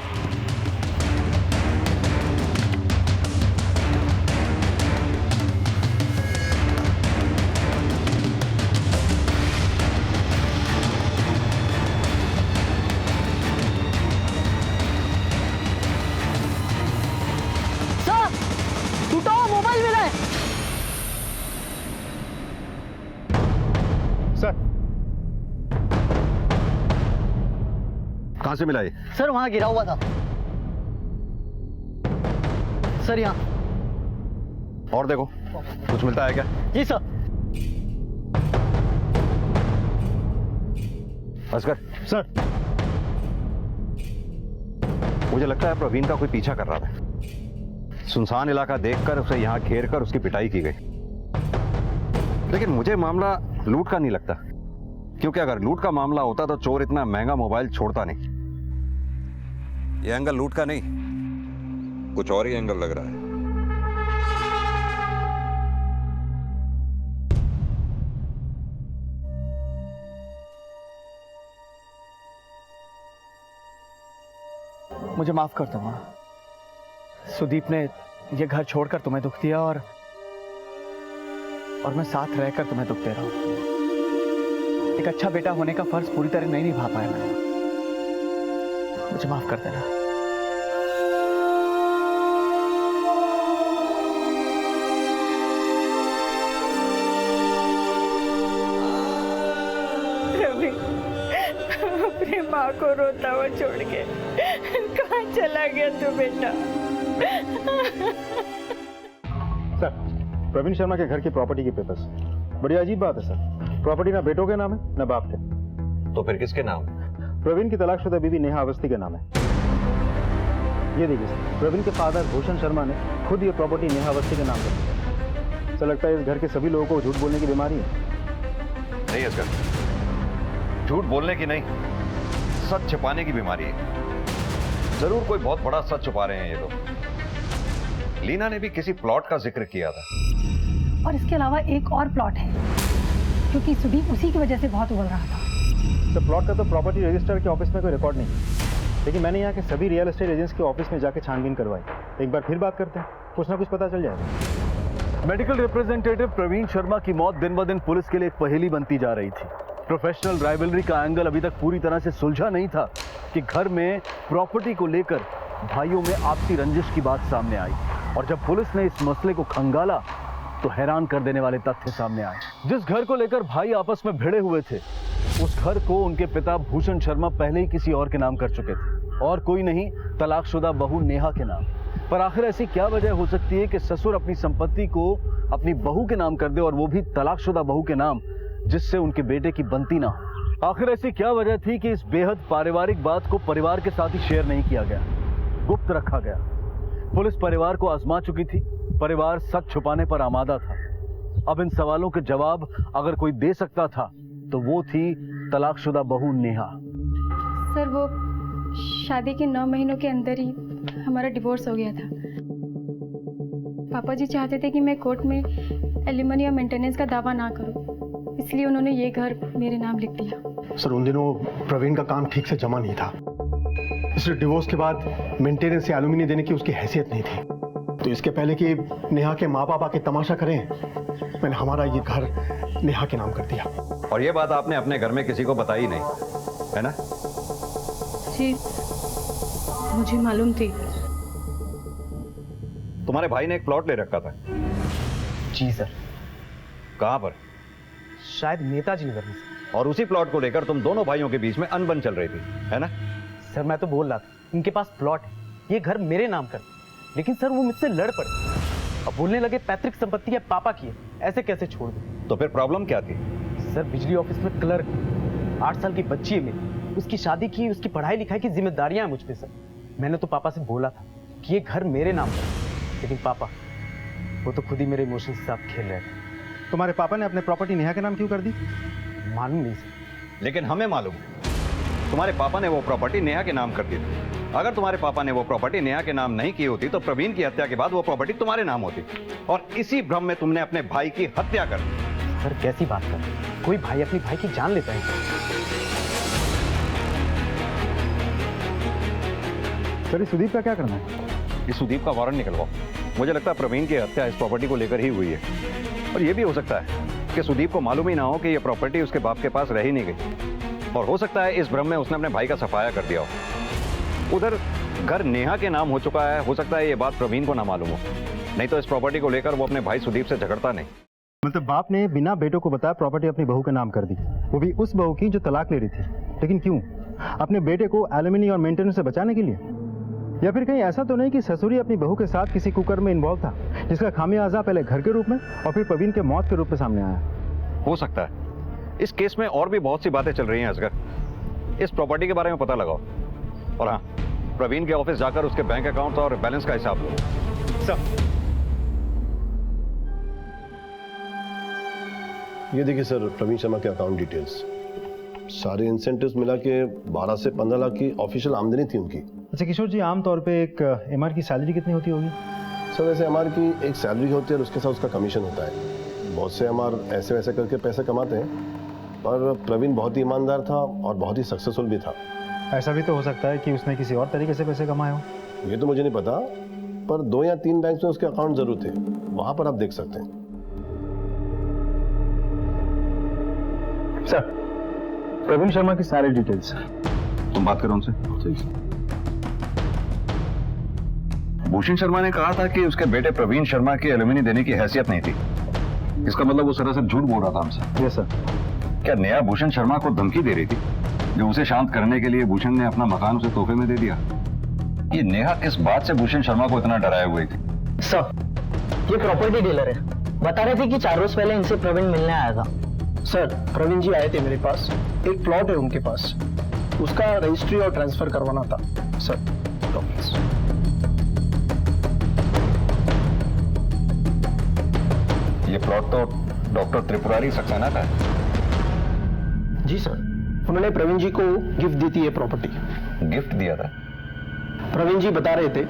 सर, टूटा हुआ मोबाइल मिला है। सर, कहां से मिला ये? सर वहां गिरा हुआ था। सर यहाँ। और देखो, कुछ मिलता है क्या? जी सर। असगर सर, मुझे लगता है प्रवीण का कोई पीछा कर रहा था। सुनसान इलाका देखकर उसे यहाँ घेर कर उसकी पिटाई की गई। लेकिन मुझे मामला लूट का नहीं लगता, क्योंकि अगर लूट का मामला होता तो चोर इतना महंगा मोबाइल छोड़ता नहीं। ये एंगल लूट का नहीं, कुछ और ही एंगल लग रहा है। मुझे माफ कर दो माँ। सुदीप ने ये घर छोड़कर तुम्हें दुख दिया और मैं साथ रहकर तुम्हें दुख दे रहा हूं। एक अच्छा बेटा होने का फर्ज पूरी तरह नहीं निभा पाया मैं। मुझे माफ कर देना। रवि, अपनी माँ को रोता हुआ छोड़ के कहाँ चला गया तू बेटा? सर, प्रवीण शर्मा के घर की प्रॉपर्टी के पेपर्स। बड़ी अजीब बात है सर, प्रॉपर्टी ना बेटों के नाम है ना बाप के। तो फिर किसके नाम? प्रवीण की तलाकशुदा बीवी नेहा अवस्थी के नाम है। ये देखिए सर, प्रवीण के फादर भूषण शर्मा ने खुद ये प्रॉपर्टी नेहा अवस्थी के नाम कर दी। सर लगता है इस घर के सभी लोगों को झूठ बोलने की बीमारी है। नहीं असगर, झूठ बोलने की नहीं, सच छिपाने की बीमारी है। जरूर कोई बहुत बड़ा सच छुपा रहे हैं ये लोग। लीना ने भी किसी प्लॉट का जिक्र किया था। और इसके अलावा एक और प्लॉट है, क्योंकि सुदीप उसी की वजह से बहुत उबल रहा था। सर प्लॉट का तो प्रॉपर्टी रजिस्टर के ऑफिस में कोई रिकॉर्ड नहीं है, लेकिन मैंने यहाँ के सभी रियल एस्टेट एजेंट्स के ऑफिस में जाके छानबीन करवाई। एक बार फिर बात करते हैं, कुछ ना कुछ पता चल जाएगा। मेडिकल रिप्रेजेंटेटिव प्रवीण शर्मा की मौत दिन ब दिन पुलिस के लिए एक पहेली बनती जा रही थी। प्रोफेशनल राइवलरी का एंगल अभी तक पूरी तरह से सुलझा नहीं था कि घर में प्रॉपर्टी को लेकर भाइयों में आपसी रंजिश की बात सामने आई, और जब पुलिस ने इस मसले को खंगाला तो हैरान कर देने वाले तथ्य सामने आए। जिस घर को लेकर भाई आपस में भिड़े हुए थे, उस घर को उनके पिता भूषण शर्मा पहले ही किसी और के नाम कर चुके थे, और कोई नहीं, तलाकशुदा बहू नेहा के नाम। पर आखिर ऐसी क्या वजह हो सकती है कि ससुर अपनी संपत्ति को अपनी बहू के नाम कर दे, और वो भी तलाकशुदा बहू के नाम, जिससे उनके बेटे की बनती ना हो। आखिर ऐसी क्या वजह थी कि इस बेहद पारिवारिक बात को परिवार के साथ ही शेयर नहीं किया गया, गुप्त रखा गया? पुलिस परिवार को आजमा चुकी थी, परिवार सच छुपाने पर आमादा था। अब इन सवालों के जवाब अगर कोई दे सकता था तो वो थी तलाकशुदा बहू नेहा। सर, वो शादी के 9 महीनों के अंदर ही हमारा डिवोर्स हो गया था। पापा जी चाहते थे कि मैं कोर्ट में एलिमनी और मेंटेनेंस का दावा ना करूं, इसलिए उन्होंने ये घर मेरे नाम लिख दिया। सर, उन दिनों प्रवीण का काम ठीक से जमा नहीं था, इसलिए डिवोर्स के बाद मेंटेनेंस या एलुमिनी देने की उसकी हैसियत नहीं थी। तो इसके पहले कि नेहा के माँ बाप आके तमाशा करें, मैंने हमारा ये घर नेहा के नाम कर दिया। और ये बात आपने अपने घर में किसी को बताई नहीं, है ना? जी, मुझे मालूम थी। तुम्हारे भाई ने एक प्लॉट ले रखा था? जी सर। कहां पर? शायद नेताजी नगर में। और उसी प्लॉट को लेकर तुम दोनों भाइयों के बीच में अनबन चल रही थी, है ना? सर, मैं तो बोल रहा था इनके पास प्लॉट है, ये घर मेरे नाम कर, लेकिन सर वो मुझसे लड़ पड़े। अब बोलने लगे पैतृक संपत्ति है पापा की है, ऐसे कैसे छोड़ दूं? तो फिर प्रॉब्लम क्या थी? सर, बिजली ऑफिस में क्लर्क, 8 साल की बच्ची है मेरी, उसकी शादी की, उसकी पढ़ाई लिखाई की जिम्मेदारियां हैं मुझ पे। सर, मैंने तो पापा से बोला था कि ये घर मेरे नाम पर, लेकिन पापा वो तो खुद ही मेरे इमोशंस के साथ खेल रहे थे। तुम्हारे पापा ने अपने प्रॉपर्टी नेहा के नाम क्यों कर दी? मालूम नहीं सर। लेकिन हमें मालूम, तुम्हारे पापा ने वो प्रॉपर्टी नेहा के नाम कर दी थी। अगर तुम्हारे पापा ने वो प्रॉपर्टी नेहा के नाम नहीं की होती तो प्रवीण की हत्या के बाद वो प्रॉपर्टी तुम्हारे नाम होती, और इसी भ्रम में तुमने अपने भाई की हत्या कर दी। सर, कैसी बात कर रहे हैं? कोई भाई अपनी भाई की जान लेता है? सर, सुदीप का क्या करना है? इस सुदीप का वारंट निकलवाओ। मुझे लगता है प्रवीण की हत्या इस प्रॉपर्टी को लेकर ही हुई है, और ये भी हो सकता है कि सुदीप को मालूम ही ना हो कि ये प्रॉपर्टी उसके बाप के पास रह ही नहीं गई, और हो सकता है इस भ्रम में उसने अपने भाई का सफाया कर दिया हो। उधर घर नेहा के नाम हो चुका है, हो सकता है ये बात प्रवीण को ना मालूम हो, नहीं तो इस प्रॉपर्टी को लेकर वो अपने भाई सुदीप से झगड़ता नहीं। मतलब बाप ने बिना बेटों को बताया प्रॉपर्टी अपनी बहू के नाम कर दी, वो भी उस बहू की जो तलाक ले रही थी। लेकिन क्यों? अपने बेटे को एलुमिनी और मेंटेनेंस से बचाने के लिए? या फिर कहीं ऐसा तो नहीं कि ससुरी अपनी बहू के साथ किसी कुकर्म में इन्वॉल्व था, जिसका खामियाजा पहले घर के रूप में और फिर प्रवीण के मौत के रूप में सामने आया? हो सकता है। इस केस में और भी बहुत सी बातें चल रही हैं असगर। इस प्रॉपर्टी के बारे में पता लगाओ, और हाँ, प्रवीण के ऑफिस जाकर उसके बैंक अकाउंट और बैलेंस का हिसाब लो। सर, ये देखिए सर, प्रवीण शर्मा के अकाउंट डिटेल्स, सारे इंसेंटिव्स मिला के 12 से 15 लाख की ऑफिशियल आमदनी थी उनकी। अच्छा किशोर जी, आमतौर पे एक एमआर की सैलरी कितनी होती होगी? सर, वैसे एमआर की एक सैलरी होती है और उसके साथ उसका कमीशन होता है। बहुत से एमआर ऐसे वैसे करके पैसे कमाते हैं, पर प्रवीण बहुत ही ईमानदार था और बहुत ही सक्सेसफुल भी था। ऐसा भी तो हो सकता है कि उसने किसी और तरीके से पैसे कमाए हो। ये तो मुझे नहीं पता, पर 2 या 3 बैंक में उसके अकाउंट जरूर थे, वहां पर आप देख सकते हैं। सर, प्रवीण शर्मा की सारी डिटेल्स। तुम बात करो उनसे। भूषण शर्मा ने कहा था कि उसके बेटे प्रवीण शर्मा की एलुमिनी देने की हैसियत नहीं थी। इसका मतलब वो सरासर झूठ बोल रहा था हमसे। Yes sir. क्या नेहा भूषण शर्मा को धमकी दे रही थी, जो उसे शांत करने के लिए भूषण ने अपना मकान उसे तोहफे में दे दिया? ये नेहा किस बात से भूषण शर्मा को इतना डराए हुए थी? सर, ये प्रॉपर्टी डीलर है, बता रहे थे कि 4 रोज पहले इनसे प्रवीण मिलने आया था। सर, प्रवीण जी आए थे मेरे पास, एक प्लॉट है उनके पास, उसका रजिस्ट्री और ट्रांसफर करवाना था सर। ये प्लॉट तो डॉक्टर त्रिपुरारी सक्सेना का है। जी सर, उन्होंने प्रवीण जी को गिफ्ट दी थी ये प्रॉपर्टी। गिफ्ट दिया था? प्रवीण जी बता रहे थे,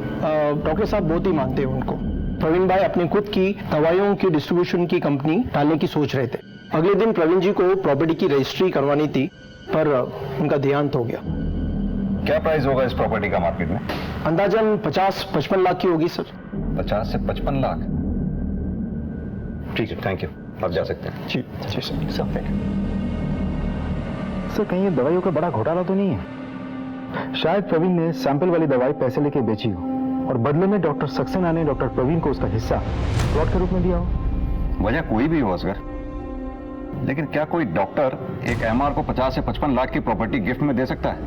डॉक्टर साहब बहुत ही मानते हैं उनको। प्रवीण भाई अपनी खुद की दवाइयों की डिस्ट्रीब्यूशन की कंपनी डालने की सोच रहे थे। अगले दिन प्रवीण जी को प्रॉपर्टी की रजिस्ट्री करवानी थी, पर उनका देहांत हो गया। क्या प्राइस होगा इस प्रॉपर्टी का मार्केट में? अंदाजन 50-55 लाख की होगी सर। 50 से 55 लाख? ठीक है, थैंक यू, आप जा सकते हैं। जी सर। सर कहीं ये दवाइयों का बड़ा घोटाला तो नहीं है? शायद प्रवीण ने सैंपल वाली दवाई पैसे लेके बेची हो और बदले में डॉक्टर सक्सेना ने डॉक्टर प्रवीण को उसका हिस्सा प्लॉट के रूप में दिया हो। वजह कोई भी हो असगर, लेकिन क्या कोई डॉक्टर एक एमआर को 50 से 55 लाख की प्रॉपर्टी गिफ्ट में दे सकता है?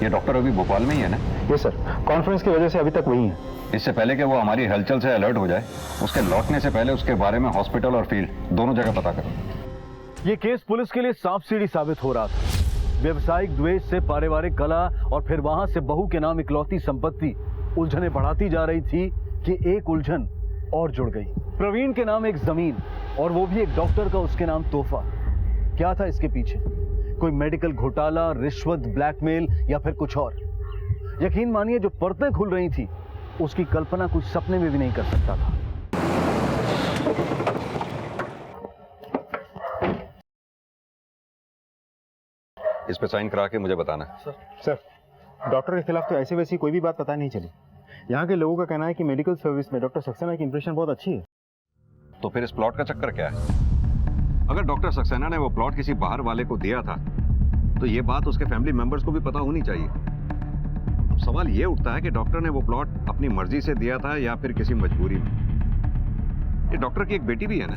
ये डॉक्टर अभी भोपाल में ही है ना? ये सर, कॉन्फ्रेंस की वजह से अभी तक वही है। इससे पहले कि वो हमारी हलचल से अलर्ट हो जाए, उसके लौटने से पहले उसके बारे में हॉस्पिटल और फील्ड दोनों जगह पता करो। ये केस पुलिस के लिए सांप सीढ़ी साबित हो रहा था। व्यवसायिक द्वेष से पारिवारिक कला और फिर वहां से बहू के नाम इकलौती संपत्ति उलझने बढ़ाती जा रही थी कि एक उलझन और जुड़ गई। प्रवीण के नाम एक जमीन, और वो भी एक डॉक्टर का उसके नाम तोहफा। क्या था इसके पीछे? कोई मेडिकल घोटाला, रिश्वत, ब्लैकमेल या फिर कुछ और? यकीन मानिए जो परतें खुल रही थी उसकी कल्पना कुछ सपने में भी नहीं कर सकता था। इस पे साइन करा के मुझे बताना। सर डॉक्टर के खिलाफ तो ऐसी वैसी कोई भी बात पता नहीं चली। यहाँ के लोगों का कहना है कि मेडिकल सर्विस में डॉक्टर सक्सेना की इंप्रेशन बहुत अच्छी है। तो फिर इस प्लॉट का चक्कर क्या है? अगर डॉक्टर सक्सेना ने वो प्लॉट किसी बाहर वाले को दिया था तो ये बात उसके फैमिली मेंबर्स को भी पता होनी चाहिए। अब सवाल ये उठता है कि डॉक्टर ने वो प्लॉट अपनी मर्जी से दिया था या फिर किसी मजबूरी में। ये डॉक्टर की एक बेटी भी है ना,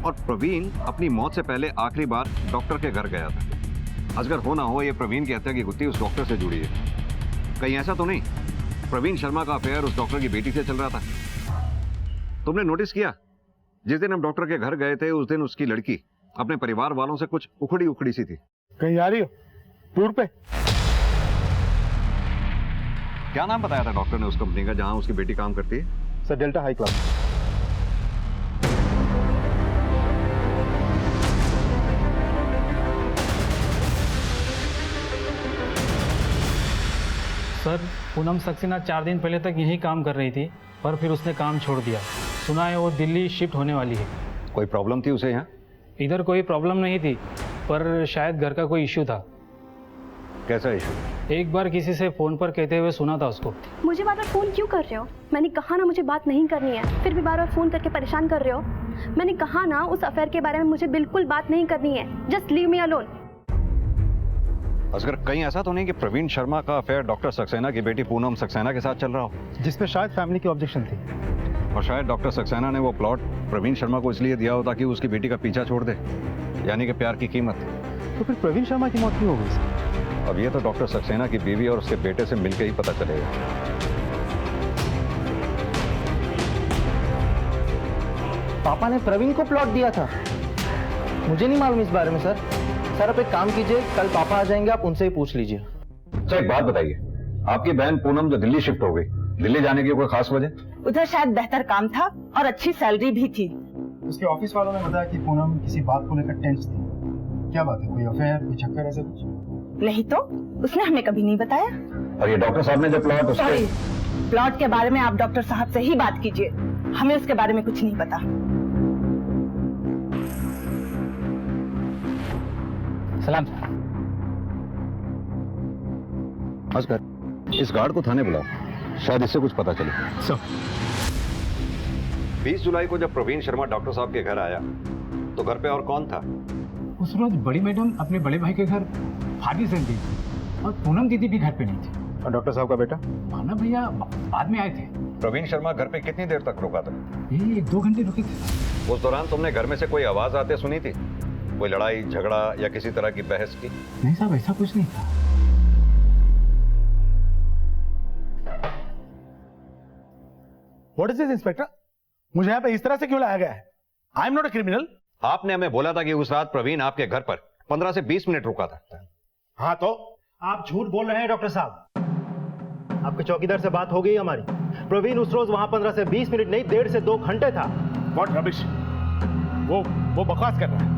और प्रवीण अपनी मौत से पहले आखिरी बार डॉक्टर के घर गया था। अगर हो ना हो ये प्रवीण की हत्या की गुत्थी उस डॉक्टर से जुड़ी है। कहीं ऐसा तो नहीं प्रवीण शर्मा का अफेयर उस डॉक्टर की बेटी से चल रहा था? तुमने नोटिस किया जिस दिन हम डॉक्टर के घर गए थे उस दिन उसकी लड़की अपने परिवार वालों से कुछ उखड़ी उखड़ी सी थी। कहीं आ रही हो टूर पे? क्या नाम बताया था डॉक्टर ने उस कंपनी का जहां उसकी बेटी काम करती है? Sir delta high class. Sir Poonam Saxena 4 दिन पहले तक यहीं काम कर रही थी, पर फिर उसने काम छोड़ दिया। सुना है वो दिल्ली शिफ्ट होने वाली है। कोई प्रॉब्लम थी उसे यहाँ? इधर कोई प्रॉब्लम नहीं थी, पर शायद घर का कोई इश्यू था। कैसा इश्यू? एक बार किसी से फोन पर कहते हुए सुना था उसको। मुझे बार बार फोन क्यों कर रहे हो? मैंने कहा ना मुझे बात नहीं करनी है, फिर भी बार बार फोन करके परेशान कर रहे हो। मैंने कहा ना उस अफेयर के बारे में मुझे बिल्कुल बात नहीं करनी है। Just leave me alone. Asgar कहीं ऐसा तो नहीं कि प्रवीण शर्मा का अफेयर डॉक्टर सक्सेना की बेटी पूनम सक्सेना के साथ चल रहा हो? जिसपे शायद फैमिली की ऑब्जेक्शन थी। और शायद डॉक्टर सक्सेना ने वो प्लॉट प्रवीण शर्मा को इसलिए दिया हो ताकि उसकी बेटी का पीछा छोड़ दे, यानी कि प्यार की कीमत। तो फिर प्रवीण शर्मा की मौत क्यों हो गई? अब ये तो डॉक्टर सक्सेना की बीवी और उसके बेटे से मिलकर ही पता चलेगा। पापा ने प्रवीण को प्लॉट दिया था? मुझे नहीं मालूम इस बारे में सर। सर आप एक काम कीजिए, कल पापा आ जाएंगे, आप उनसे ही पूछ लीजिए। अच्छा एक बात बताइए, आपकी बहन पूनम जो दिल्ली शिफ्ट हो गई, दिल्ली जाने की कोई खास वजह? उधर शायद बेहतर काम था और अच्छी सैलरी भी थी। उसके ऑफिस वालों ने बताया कि पूनम किसी बात को लेकर टेंस थी। क्या बात है, कोई अफेयर, कोई चक्कर ऐसा कुछ? नहीं तो उसने हमें कभी नहीं बताया। और ये डॉक्टर साहब ने जो प्लॉट सॉरी, प्लॉट के बारे में आप डॉक्टर साहब से ही बात कीजिए, हमें उसके बारे में कुछ नहीं पता। सलाम। असगर इस गार्ड को थाने बुलाओ, शायद इससे कुछ पता चले। 20 जुलाई को जब प्रवीण शर्मा डॉक्टर साहब के घर आया तो घर पे और कौन था? उस रोज बड़ी मैडम अपने बड़े भाई के घर भाभी से थी और पूनम दीदी भी घर पे नहीं थी। और डॉक्टर साहब का बेटा? माना भैया बाद में आए थे। प्रवीण शर्मा घर पे कितनी देर तक रुका था? ये 2 घंटे रुके थे। उस दौरान तुमने घर में से कोई आवाज आते सुनी थी? कोई लड़ाई झगड़ा या किसी तरह की बहस की? नहीं साहब, ऐसा कुछ नहीं था। What is this, inspector? मुझे यहाँ पे इस तरह से क्यों लाया गया है? I am not a criminal. आपने हमें बोला था कि उस रात प्रवीण आपके घर पर 15 से 20 मिनट रुका था। हाँ तो? आप झूठ बोल रहे हैं डॉक्टर साहब। आपके चौकीदार से बात हो गई हमारी। प्रवीण उस रोज वहां 15 से 20 मिनट नहीं, 1.5 से 2 घंटे था। What rubbish? वो बकवास कर रहा है।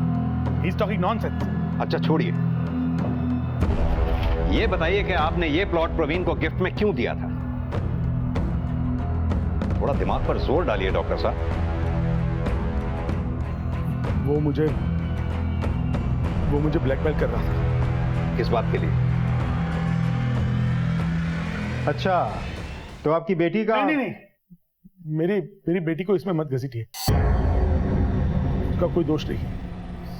He's talking nonsense. अच्छा छोड़िए, ये बताइए कि आपने ये प्लॉट प्रवीण को गिफ्ट में क्यों दिया था? थोड़ा दिमाग पर जोर डालिए डॉक्टर साहब। वो मुझे ब्लैकमेल कर रहा था। किस बात के लिए? अच्छा, तो आपकी बेटी का नहीं, मेरी बेटी को इसमें मत घसीटिए। उसका कोई दोष नहीं,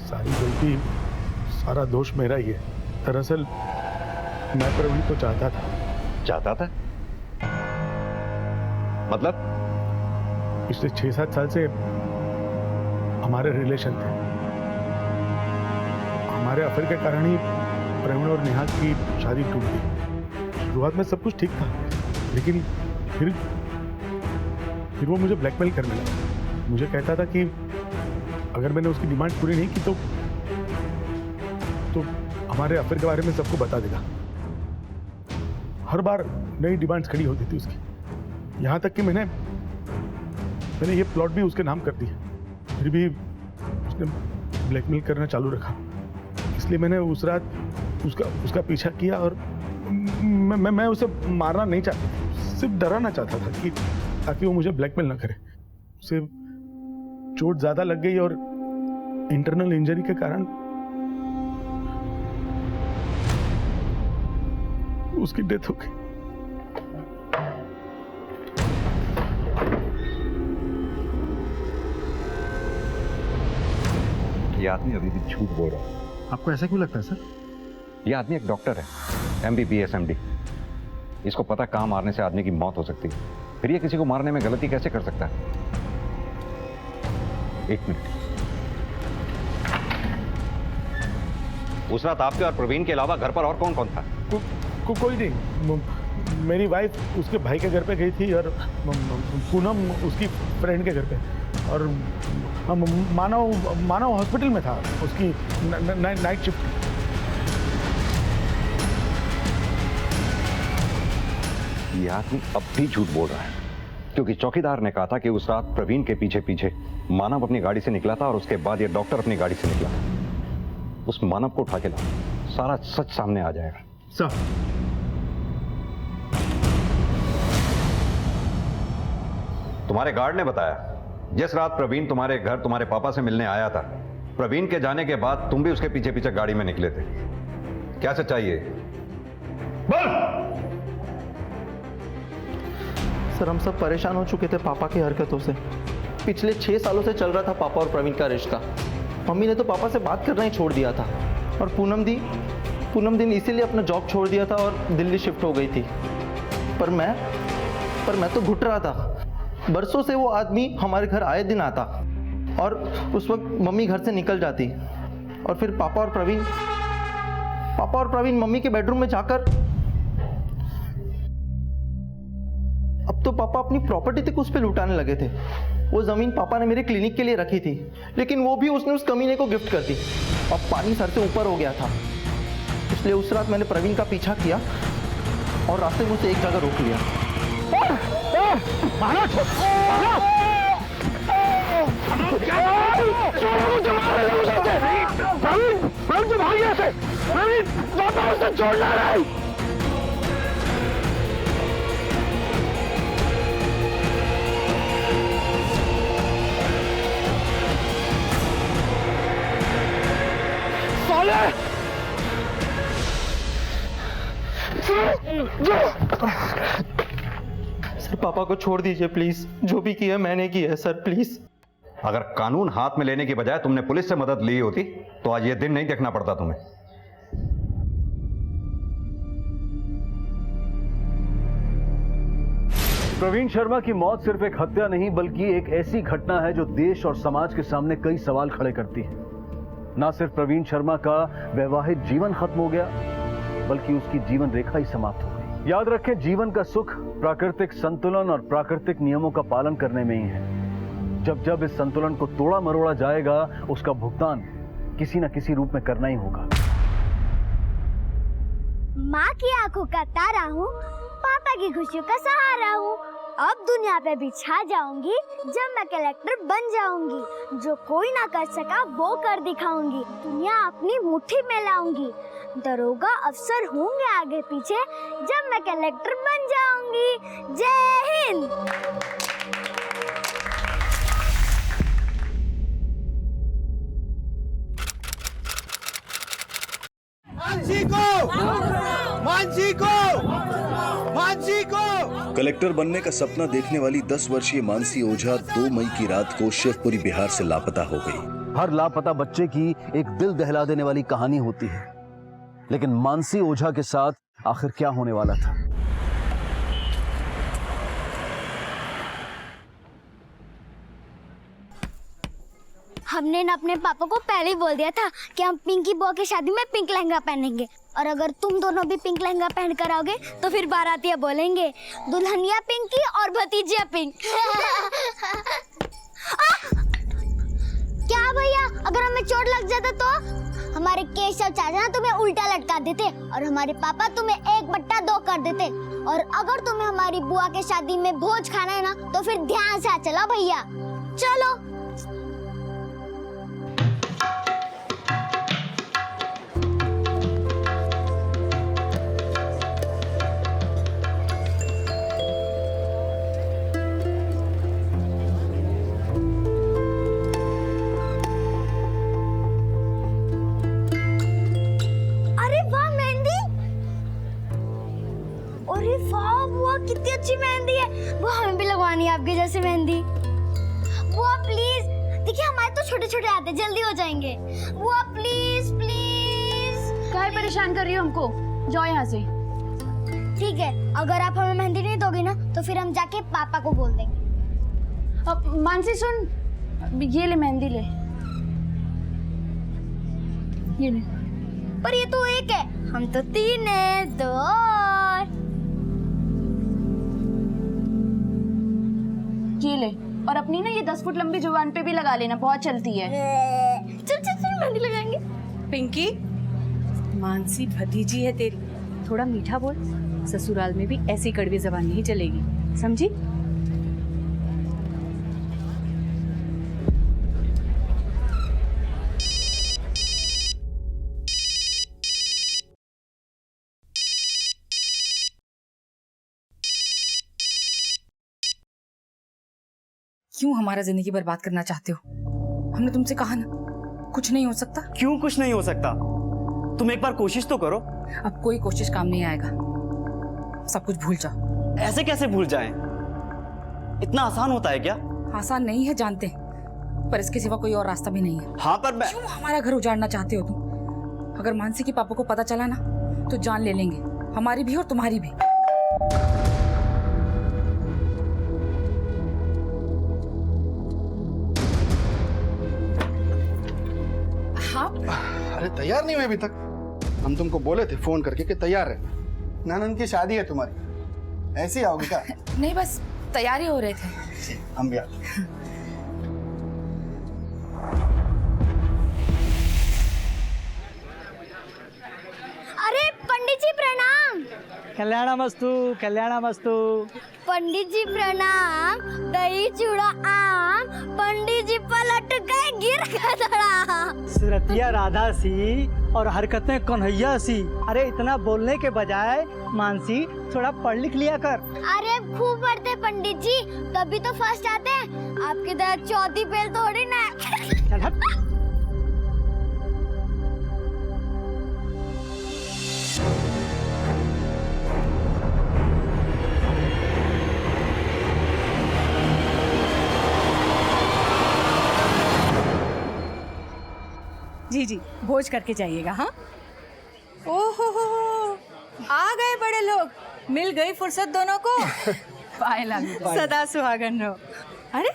सारी गलती, सारा दोष मेरा ही है। दरअसल मैं प्रवीण को चाहता था। मतलब? पिछले 6-7 साल से हमारे रिलेशन थे। हमारे अफेयर के कारण ही प्रवीण और नेहा की शादी टूट गई। शुरुआत में सब कुछ ठीक था, लेकिन फिर वो मुझे ब्लैकमेल करने लगा। मुझे कहता था कि अगर मैंने उसकी डिमांड पूरी नहीं की तो हमारे अफेयर के बारे में सबको बता देगा। हर बार नई डिमांड्स खड़ी होती थी उसकी, यहाँ तक कि मैंने ये प्लॉट भी उसके नाम कर दिया। फिर भी उसने ब्लैकमेल करना चालू रखा। इसलिए मैंने उस रात उसका पीछा किया और मैं उसे मारना नहीं चाहता, सिर्फ डराना चाहता था कि ताकि वो मुझे ब्लैकमेल ना करे। उसे चोट ज्यादा लग गई और इंटरनल इंजरी के कारण उसकी डेथ हो गई। ये आदमी अभी भी झूठ बोल रहा है। आपको ऐसा क्यों लगता है सर? ये आदमी एक डॉक्टर है, MBBS MD। इसको पता कहाँ मारने से आदमी की मौत हो सकती है, फिर ये किसी को मारने में गलती कैसे कर सकता है? एक मिनट। उस रात आपके और प्रवीण के अलावा घर पर और कौन कौन था? कोई नहीं। मेरी वाइफ उसके भाई के घर पे गई थी और पूनम उसकी फ्रेंड के घर पे, और मानव हॉस्पिटल में था, उसकी नाइट शिफ्ट। ये आदमी अब भी झूठ बोल रहा है, क्योंकि चौकीदार ने कहा था कि उस रात प्रवीण के पीछे पीछे मानव अपनी गाड़ी से निकला था और उसके बाद ये डॉक्टर अपनी गाड़ी से निकला। उस मानव को उठा के लाओ, सारा सच सामने आ जाएगा। सर, तुम्हारे गार्ड ने बताया जिस रात प्रवीण तुम्हारे घर तुम्हारे पापा से मिलने आया था, प्रवीण के जाने के बाद तुम भी उसके पीछे पीछे गाड़ी में निकले थे। क्या सच्चाई है? सर, हम सब परेशान हो चुके थे पापा की हरकतों से। पिछले 6 सालों से चल रहा था पापा और प्रवीण का रिश्ता। मम्मी ने तो पापा से बात करना ही छोड़ दिया था, और पूनम दी इसीलिए अपना जॉब छोड़ दिया था और दिल्ली शिफ्ट हो गई थी। पर मैं तो घुट रहा था। बरसों से वो आदमी हमारे घर आए दिन आता, और उस वक्त मम्मी घर से निकल जाती, और फिर पापा और प्रवीण मम्मी के बेडरूम में जाकर, अब तो पापा अपनी प्रॉपर्टी तक उस पर लुटाने लगे थे। वो जमीन पापा ने मेरे क्लिनिक के लिए रखी थी, लेकिन वो भी उसने उस कमीने को गिफ्ट कर दी। अब पानी सर से ऊपर हो गया था, इसलिए उस रात मैंने प्रवीण का पीछा किया और रास्ते में उसे एक जगह रोक लिया। सर, पापा को छोड़ दीजिए प्लीज। जो भी किया मैंने किया है सर, प्लीज। अगर कानून हाथ में लेने की बजाय तुमने पुलिस से मदद ली होती तो आज ये दिन नहीं देखना पड़ता तुम्हें। प्रवीण शर्मा की मौत सिर्फ एक हत्या नहीं बल्कि एक ऐसी घटना है जो देश और समाज के सामने कई सवाल खड़े करती है। ना सिर्फ प्रवीण शर्मा का वैवाहिक जीवन खत्म हो गया बल्कि उसकी जीवन रेखा ही समाप्त हो गई। याद रखें, जीवन का सुख प्राकृतिक संतुलन और प्राकृतिक नियमों का पालन करने में ही है। जब जब इस संतुलन को तोड़ा मरोड़ा जाएगा उसका भुगतान किसी न किसी रूप में करना ही होगा। माँ की आंखों का तारा हूँ, पापा की खुशियों का सहारा हूँ। अब दुनिया पे भी छा जाऊंगी जब मैं कलेक्टर बन जाऊंगी। जो कोई ना कर सका वो कर दिखाऊंगी। दुनिया अपनी मुट्ठी में लाऊंगी। दरोगा अफसर होंगे आगे पीछे जब मैं कलेक्टर बन जाऊंगी। जय हिंद। मानसी को कलेक्टर बनने का सपना देखने वाली 10 वर्षीय मानसी ओझा 2 मई की रात को शिवपुरी बिहार से लापता हो गई। हर लापता बच्चे की एक दिल दहला देने वाली कहानी होती है, लेकिन मानसी ओझा के साथ आखिर क्या होने वाला था? हमने ना अपने पापा को पहले ही बोल दिया था कि हम पिंकी बुआ की शादी में पिंक लहंगा पहनेंगे, और अगर तुम दोनों भी पिंक लहंगा पहन कर आओगे तो फिर बारातियां बोलेंगे दुल्हनिया पिंकी और भतीजिया पिंक। क्या भैया, अगर हमें चोट लग जाता तो हमारे केशव चाचा ना तुम्हें उल्टा लटका देते और हमारे पापा तुम्हें 1/2 कर देते, और अगर तुम्हें हमारी बुआ के शादी में भोज खाना है ना तो फिर ध्यान से आ चला भैया। चलो। कितनी अच्छी मेहंदी है, वो हमें भी लगवानी है आपके जैसे मेहंदी। बुआ प्लीज, देखिए हमारे तो छोटे छोटे हाथ हैं, जल्दी हो जाएंगे। बुआ प्लीज प्लीज। क्या परेशान कर रही हो हमको, जाओ यहाँ से। ठीक है, अगर आप हमें मेहंदी नहीं दोगे ना तो फिर हम जाके पापा को बोल देंगे। अब मानसी सुन, ये ले मेहंदी ले, ये ले। पर ये तो एक है, हम तो 3 हैं, 2 और। ये ले, और अपनी ना ये 10 फुट लंबी जुबान पे भी लगा लेना, बहुत चलती है। चल चल चल मेहंदी लगाएंगे। पिंकी, मानसी भतीजी है तेरी, थोड़ा मीठा बोल, ससुराल में भी ऐसी कड़वी जबान नहीं चलेगी, समझी? क्यों हमारा जिंदगी बर्बाद करना चाहते हो? हमने तुमसे कहा ना, कुछ नहीं हो सकता। क्यों कुछ नहीं हो सकता? तुम एक बार कोशिश तो करो। अब कोई कोशिश काम नहीं आएगा, सब कुछ भूल जाओ। ऐसे कैसे भूल जाएं? इतना आसान होता है क्या? आसान नहीं है जानते, पर इसके सिवा कोई और रास्ता भी नहीं है। हाँ पर मैं... क्यों हमारा घर उजाड़ना चाहते हो तुम? अगर मानसी के पापा को पता चला ना तो जान ले लेंगे, हमारी भी और तुम्हारी भी। अरे तैयार नहीं हुए अभी तक? हम तुमको बोले थे फोन करके कि तैयार है, नानन की शादी है तुम्हारी, ऐसे ही आओगे क्या? नहीं, बस तैयारी हो रहे थे। हम भी अरे पंडित जी प्रणाम। कल्याणमस्तु, कल्याणमस्तु। पंडित जी प्रणाम। दही चूड़ा आम, पंडित जी पलट गए, गिर गया। सुरतिया राधा सी और हरकतें कन्हैया सी। अरे इतना बोलने के बजाय मानसी थोड़ा पढ़ लिख लिया कर। अरे खूब पढ़ते पंडित जी, तभी तो फर्स्ट आते हैं। आपकी तरह चौथी फेल थोड़ी ना। चल हट। जी जी, भोज करके जाइएगा। हाँ, ओहो हो, आ गए बड़े लोग, मिल गई फुर्सत दोनों को। सदा सुहागन रहो। अरे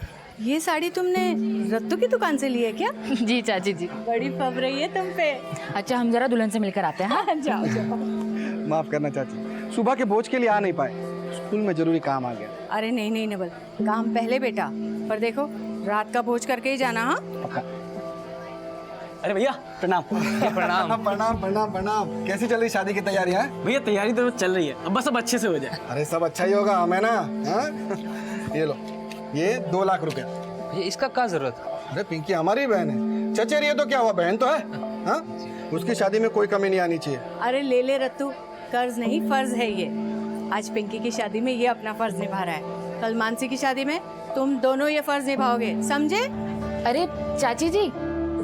ये साड़ी तुमने रत्तू की दुकान से ली है क्या? जी चाची जी, बड़ी फब रही है तुम पे। अच्छा, हम जरा दुल्हन से मिलकर आते हैं। हाँ? जाओ जाओ। माफ करना चाची, सुबह के भोज के लिए आ नहीं पाए, स्कूल में जरूरी काम आ गया। अरे नहीं नहीं नवल, काम पहले बेटा, पर देखो रात का भोज करके ही जाना। हाँ, अरे भैया प्रणाम। प्रणाम प्रणाम प्रणाम प्रणाम। कैसी चल रही शादी की तैयारी है? भैया तैयारी तो चल रही है, अब बस सब अच्छे से हो जाए। अरे सब अच्छा ही होगा, हमें ना। ये लो, ये 2 लाख रुपया। ये इसका क्या जरूरत? अरे पिंकी हमारी बहन है, चचेरी है तो क्या हुआ, बहन तो है। हाँ, उसकी शादी में कोई कमी नहीं आनी चाहिए। अरे ले ले रत्तू, कर्ज नहीं फर्ज है ये। आज पिंकी की शादी में ये अपना फर्ज निभा रहा है, कल मानसी की शादी में तुम दोनों ये फर्ज निभाओगे, समझे? अरे चाची जी,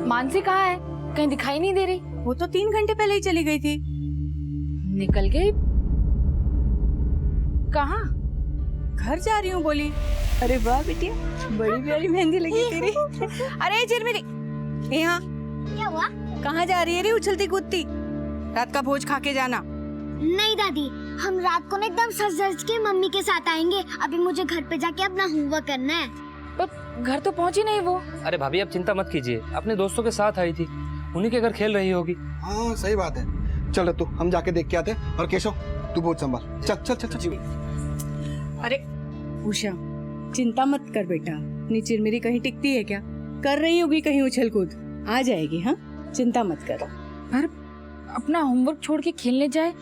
मानसी कहाँ है? कहीं दिखाई नहीं दे रही। वो तो 3 घंटे पहले ही चली गई थी। निकल गई? कहाँ? घर जा रही हूँ बोली। अरे वाह बिटिया, बड़ी प्यारी मेहंदी लगी तेरी। अरे चिरमिरी, यहाँ क्या हुआ? कहाँ जा रही है रे उछलती कूदती? रात का भोज खा के जाना। नहीं दादी, हम रात को ना एकदम सज धज के मम्मी के साथ आएंगे। अभी मुझे घर पे जाके अपना होमवर्क करना है। पर घर तो पहुंची नहीं वो। अरे भाभी आप चिंता मत कीजिए, अपने दोस्तों के साथ आई थी, उन्हीं के घर खेल रही होगी। हाँ सही बात है। चल तू हम जाके देख के आते हैं। और केशव तू बहुत संभाल। चल चल चल चल। अरे उषा, चिंता मत कर बेटा, अपनी चिरमिरी कहीं टिकती है क्या? कर रही होगी कहीं उछल कूद, आ जाएगी। हाँ चिंता मत करो। पर अपना होमवर्क छोड़ के खेलने जाए,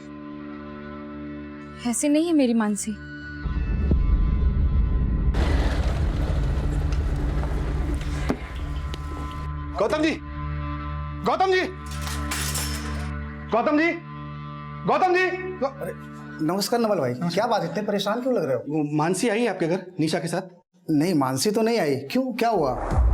ऐसे नहीं है मेरी मानसी। गौतम जी, गौतम जी, गौतम जी, गौतम जी। अरे नमस्कार नवल भाई, क्या बात, इतने परेशान क्यों लग रहे हो? वो मानसी आई है आपके घर निशा के साथ? नहीं, मानसी तो नहीं आई। क्यों, क्या हुआ?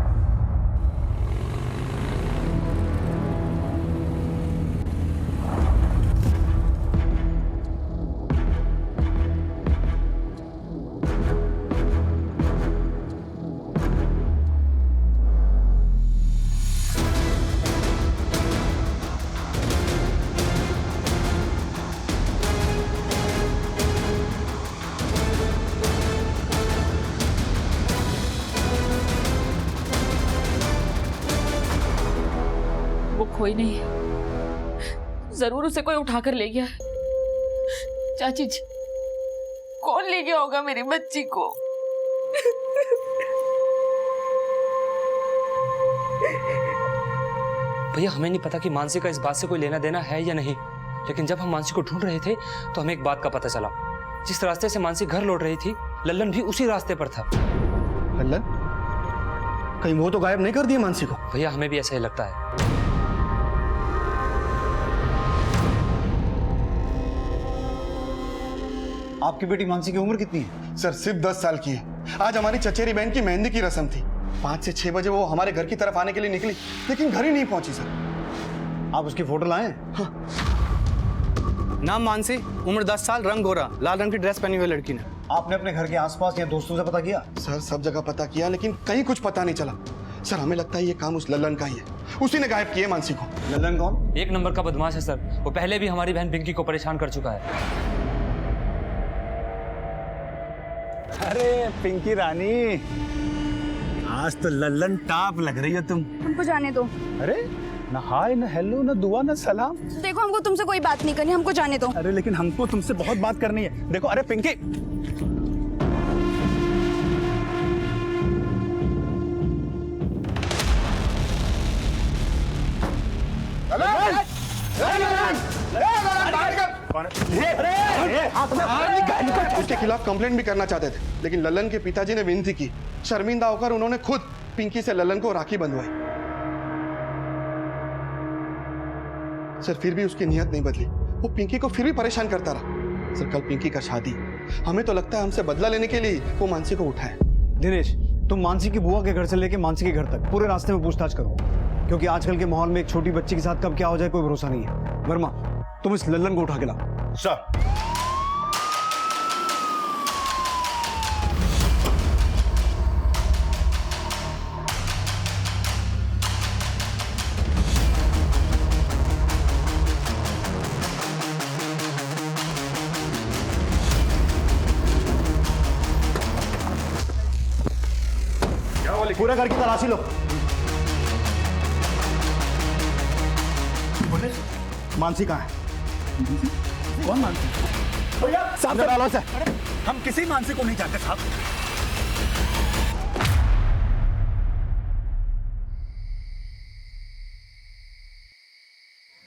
कोई नहीं है, जरूर उसे कोई उठाकर ले गया है। चाची जी, कौन ले गया होगा मेरी बच्ची को? भैया हमें नहीं पता कि मानसी का इस बात से कोई लेना देना है या नहीं, लेकिन जब हम मानसी को ढूंढ रहे थे तो हमें एक बात का पता चला। जिस रास्ते से मानसी घर लौट रही थी, लल्लन भी उसी रास्ते पर था। लल्लन? कहीं वो तो गायब नहीं कर दिया मानसी को? भैया हमें भी ऐसा ही लगता है। आपकी बेटी मानसी की उम्र कितनी है? सर सिर्फ 10 साल की है। आज हमारी चचेरी बहन की मेहंदी की रस्म थी। 5 से 6 बजे वो हमारे घर की तरफ आने के लिए निकली, लेकिन घर ही नहीं पहुंची सर। आप उसकी फोटो लाए? हाँ। नाम मानसी, उम्र 10 साल, रंग गोरा, लाल रंग की ड्रेस पहनी हुई लड़की ने। आपने अपने घर के आसपास या दोस्तों से पता किया? सर सब जगह पता किया, लेकिन कहीं कुछ पता नहीं चला। सर हमें लगता है ये काम उस लल्लन का ही है, उसी ने गायब किया मानसी को। लल्लन कौन? एक नंबर का बदमाश है सर, वो पहले भी हमारी बहन पिंकी को परेशान कर चुका है। अरे पिंकी रानी, आज तो लल्लन टॉप लग रही हो तुम। हमको जाने दो। अरे ना हाय ना हेलो ना दुआ ना सलाम। देखो हमको तुमसे कोई बात नहीं करनी, हमको जाने दो। अरे लेकिन हमको तुमसे बहुत बात करनी है। देखो, अरे पिंकी, उसके खिलाफ कंप्लेंट भी करना चाहते थे, लेकिन लल्लन के पिताजी ने विनती की। शर्मिंदा होकर उन्होंने खुद पिंकी से लल्लन को राखी बंधवाई। सर फिर भी उसकी नियत नहीं बदली, वो पिंकी को फिर भी परेशान करता रहा। सर कल पिंकी का शादी, हमें तो लगता है हमसे बदला लेने के लिए वो मानसी को उठाए। दिनेश, तुम मानसी की बुआ के घर से लेके मानसी के घर तक पूरे रास्ते में पूछताछ करो, क्योंकि आजकल के माहौल में एक छोटी बच्ची के साथ कब क्या हो जाए कोई भरोसा नहीं है। वर्मा, तुम इस लल्लन को उठा के लाओ। सर। पूरा घर की तलाशी लो। मानसी कहाँ है? कौन मानसी? साहब डालो से। हम किसी मानसी को नहीं जानते साहब।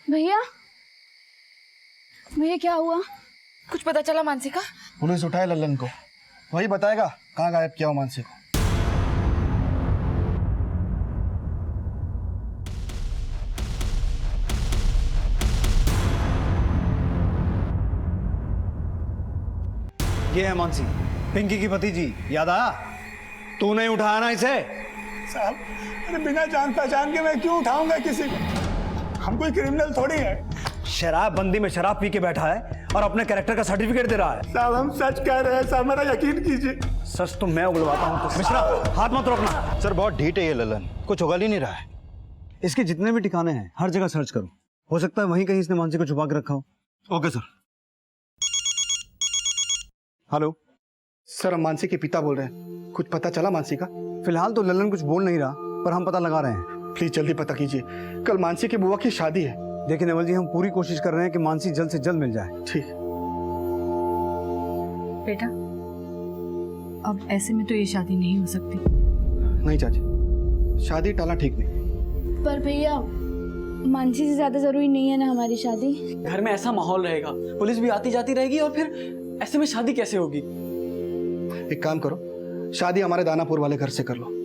भैया, भैया क्या हुआ? कुछ पता चला मानसी का? पुलिस उठाए लल्लन को, वही बताएगा कहाँ गायब किया हो मानसी को। ये है मानसी, पिंकी की भतीजी। याद आया? तू नहीं उठाया ना इसे? साहब, अरे बिना जान पहचान के मैं क्यों उठाऊंगा किसी को? हम कोई क्रिमिनल थोड़ी है। शराब बंदी में शराब पी के बैठा है और अपने कैरेक्टर का सर्टिफिकेट दे रहा है। साहब हम सच कह रहे हैं साहब, मेरा यकीन कीजिए। सच तो मैं उगलवाता हूँ। तो मिश्रा हाथ मत रोकना। सर बहुत ढीठ है ये ललन, कुछ उगल ही नहीं रहा है। इसके जितने भी ठिकाने हैं हर जगह सर्च करो, हो सकता है वहीं कहीं इसने मानसी को छुपा के रखा हो। Okay sir. हेलो सर, हम मानसी के पिता बोल रहे हैं। कुछ पता चला मानसी का? फिलहाल तो ललन कुछ बोल नहीं रहा, पर हम पता लगा रहे हैं। प्लीज जल्दी पता कीजिए, कल मानसी की बुआ की शादी है। देखिए नेवल जी, हम पूरी कोशिश कर रहे हैं कि मानसी जल्द से जल्द मिल जाए। ठीक। बेटा, अब ऐसे में तो ये शादी नहीं हो सकती। नहीं चाची, शादी टाला ठीक नहीं। पर भैया, मानसी से ज्यादा जरूरी नहीं है ना हमारी शादी। घर में ऐसा माहौल रहेगा, पुलिस भी आती जाती रहेगी और फिर ऐसे में शादी कैसे होगी? एक काम करो, शादी हमारे दानापुर वाले घर से कर लो,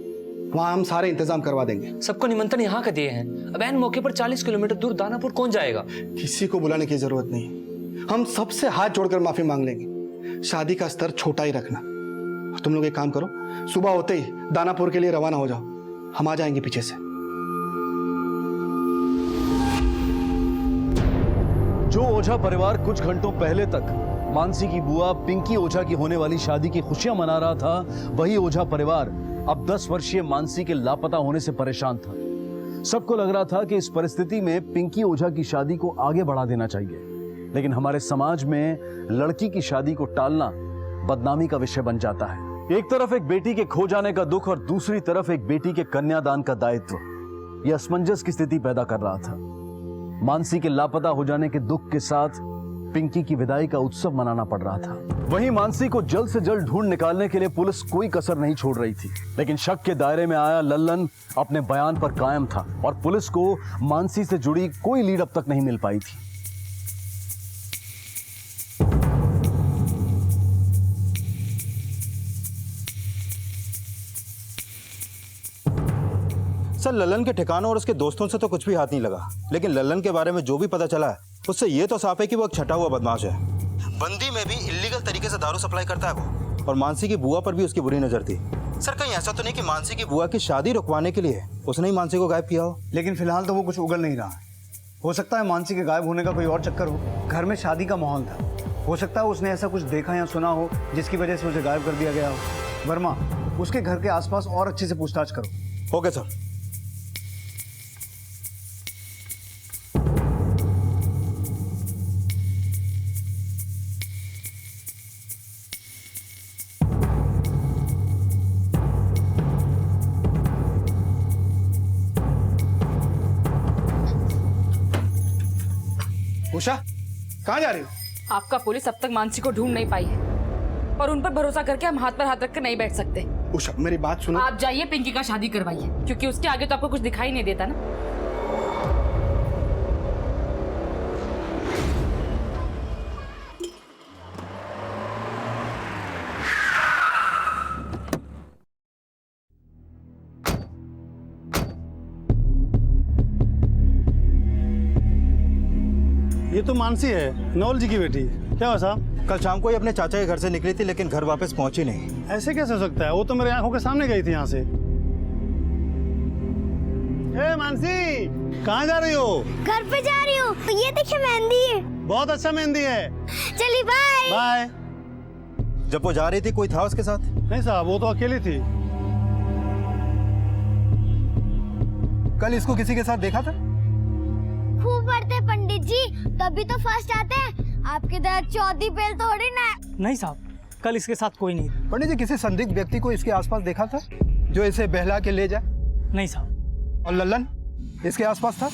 वहाँ हम सारे इंतजाम करवा देंगे। सबको निमंत्रण यहाँ का दिए हैं, अब ऐन मौके पर 40 किलोमीटर दूर दानापुर कौन जाएगा? किसी को बुलाने की जरूरत नहीं, हम सबसे हाथ जोड़कर माफी मांग लेंगे। शादी का स्तर छोटा ही रखना। तुम लोग एक काम करो, सुबह होते ही दानापुर के लिए रवाना हो जाओ, हम आ जाएंगे पीछे से। जो ओझा परिवार कुछ घंटों पहले तक मानसी की बुआ पिंकी ओझा की होने वाली शादी की खुशियां मना रहा था, वही ओझा परिवार अब 10 वर्षीय मानसी के लापता होने से परेशान था। सबको लग रहा था कि इस परिस्थिति में पिंकी ओझा की शादी को आगे बढ़ा देना चाहिए, लेकिन हमारे समाज में लड़की की शादी को टालना बदनामी का विषय बन जाता है। एक तरफ एक बेटी के खो जाने का दुख और दूसरी तरफ एक बेटी के कन्यादान का दायित्व, यह असमंजस की स्थिति पैदा कर रहा था। मानसी के लापता हो जाने के दुख के साथ पिंकी की विदाई का उत्सव मनाना पड़ रहा था। वहीं मानसी को जल्द से जल्द ढूंढ निकालने के लिए पुलिस कोई कसर नहीं छोड़ रही थी, लेकिन शक के दायरे में आया लल्लन अपने बयान पर कायम था और पुलिस को मानसी से जुड़ी कोई लीड अब तक नहीं मिल पाई थी। सर, लल्लन के ठिकानों और उसके दोस्तों से तो कुछ भी हाथ नहीं लगा, लेकिन लल्लन के बारे में जो भी पता चला है उससे ये तो साफ है कि वो एक छटा हुआ बदमाश है। बंदी में भी इल्लीगल तरीके से दारू सप्लाई करता है वो, और मानसी की बुआ पर भी उसकी बुरी नजर थी। सर, कहीं ऐसा तो नहीं कि मानसी की बुआ की शादी रुकवाने के लिए उसने ही मानसी को गायब किया हो? लेकिन फिलहाल तो वो कुछ उगल नहीं रहा है। हो सकता है मानसी के गायब होने का कोई और चक्कर हो। घर में शादी का माहौल था, हो सकता है उसने ऐसा कुछ देखा या सुना हो जिसकी वजह से उसे गायब कर दिया गया हो। वर्मा, उसके घर के आसपास और अच्छे से पूछताछ करो। Okay sir. उषा, कहाँ जा रही हो? आपका पुलिस अब तक मानसी को ढूंढ नहीं पाई है और उन पर भरोसा करके हम हाथ पर हाथ रख कर नहीं बैठ सकते। उषा, मेरी बात सुनो। आप जाइए पिंकी का शादी करवाइए, क्योंकि उसके आगे तो आपको कुछ दिखाई नहीं देता ना। ये तो मानसी है, नवल जी की बेटी। क्या हुआ साहब? कल शाम को ही अपने चाचा के घर से निकली थी, लेकिन घर वापस पहुंची नहीं। ऐसे कैसे हो सकता है? वो तो मेरे आंखों के सामने गई थी यहाँ से। ए मानसी, कहाँ जा रही हो? घर पे जा रही हूँ। ये देखिए मेहंदी है। बहुत अच्छा मेहंदी है। चलिए बाय। बाय। जब वो जा रही थी कोई था उसके साथ? नहीं साहब, वो तो अकेली थी। कल इसको किसी के साथ देखा था? खूब पढ़ते पंडित जी, तभी तो फर्स्ट आते हैं। आपके तरह चौथी फेल थोड़ी ना। नहीं साहब, कल इसके साथ कोई नहीं था। पंडित जी, किसी संदिग्ध व्यक्ति को इसके आसपास देखा था जो इसे बहला के ले जाए? नहीं साहब। और लल्लन इसके आसपास था?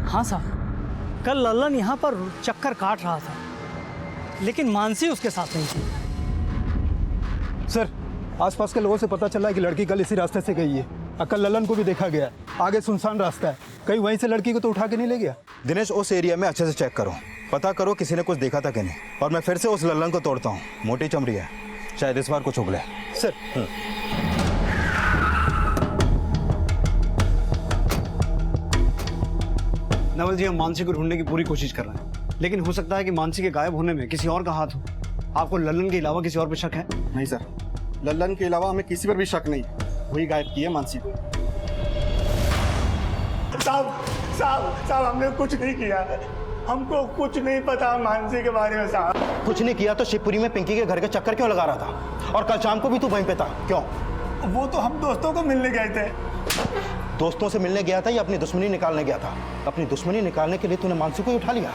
हाँ साहब, कल लल्लन यहाँ पर चक्कर काट रहा था, लेकिन मानसी उसके साथ नहीं थी। सर, आसपास के लोगों से पता चला है कि लड़की कल इसी रास्ते से गई है। कल लल्लन को भी देखा गया। आगे सुनसान रास्ता है, कहीं वहीं से लड़की को तो उठा के नहीं ले गया? दिनेश, उस एरिया में अच्छे से चेक करो, पता करो किसी ने कुछ देखा था कि नहीं। और मैं फिर से उस लल्लन को तोड़ता हूँ, मोटी चमड़ी है, शायद इस बार कुछ उगले। सर। नवल जी, हम मानसी को ढूंढने की पूरी कोशिश कर रहे हैं, लेकिन हो सकता है कि मानसी के गायब होने में किसी और का हाथ हो। आपको लल्लन के अलावा किसी और पर शक है? नहीं सर, लल्लन के अलावा हमें किसी पर भी शक नहीं। वही गायब की है मानसी को। साहब, साहब हमने कुछ नहीं किया है, हमको कुछ नहीं पता मानसी के बारे में साहब। कुछ नहीं किया तो शिवपुरी में पिंकी के घर के चक्कर क्यों लगा रहा था? और कल शाम को भी तू वहीं पे था, क्यों? वो तो हम दोस्तों को मिलने गए थे। दोस्तों से मिलने गया था या अपनी दुश्मनी निकालने गया था? अपनी दुश्मनी निकालने के लिए तूने मानसी को ही उठा लिया?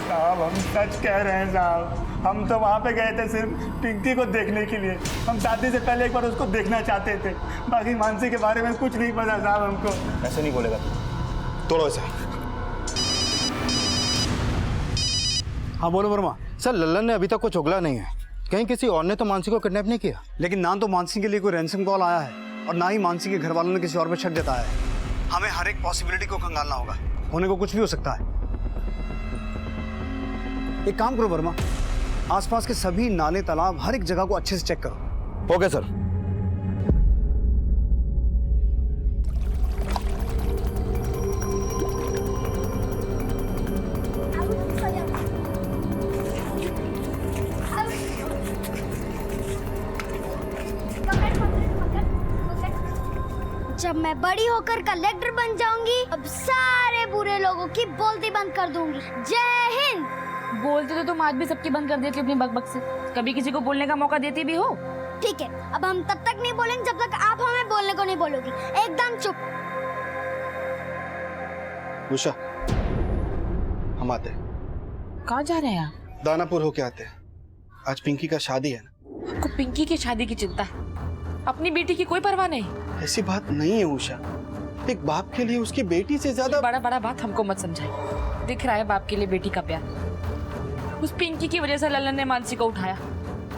साहब हम सच कह रहे हैं साहब, हम तो वहाँ पे गए थे सिर्फ पिंकी को देखने के लिए। हम शादी से पहले एक बार उसको देखना चाहते थे, बाकी मानसी के बारे में कुछ नहीं पता साहब हमको। ऐसे नहीं बोलेगा तू, तोड़ो इसे। हाँ बोलो वर्मा। सर लल्लन ने अभी तक कुछ उगला नहीं है, कहीं किसी और ने तो मानसी को किडनैप नहीं किया। लेकिन ना तो मानसी के लिए कोई रैंसम कॉल आया है और ना ही मानसी के घर वालों ने किसी और पे शक जताया है। हमें हर एक पॉसिबिलिटी को खंगालना होगा, होने को कुछ भी हो सकता है। एक काम करो वर्मा, आसपास के सभी नाले तालाब हर एक जगह को अच्छे से चेक करो। Okay sir. जब मैं बड़ी होकर कलेक्टर बन जाऊंगी, अब सारे बुरे लोगों की बोलती बंद कर दूंगी। जय हिंद। बोलते तो तुम आज भी सबकी बंद कर देती अपनी बकबक से, कभी किसी को बोलने का मौका देती भी हो? ठीक है, अब हम तब तक नहीं बोलेंगे जब तक आप हमें बोलने को नहीं बोलोगी। एकदम चुप। उषा, हम आते हैं। कहाँ जा रहे हैं आप? दानापुर होके आते हैं, आज पिंकी का शादी है ना। आपको पिंकी की शादी की चिंता है, अपनी बेटी की कोई परवाह नहीं? ऐसी बात नहीं है उषा, एक बाप के लिए उसकी बेटी से ज्यादा बड़ा बड़ा बात हमको मत समझाइए। दिख रहा है बाप के लिए बेटी का प्यार। उस पिंकी की वजह से ललन ने मानसी को उठाया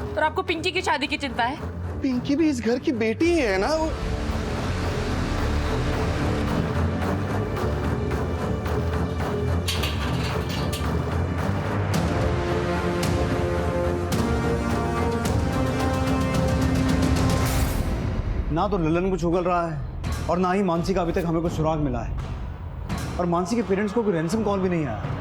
और आपको पिंकी की शादी की चिंता है? पिंकी भी इस घर की बेटी ही है ना। ना तो ललन कुछ उगल रहा है और ना ही मानसी का अभी तक हमें कुछ सुराग मिला है, और मानसी के पेरेंट्स को कोई रैंसम कॉल भी नहीं आया।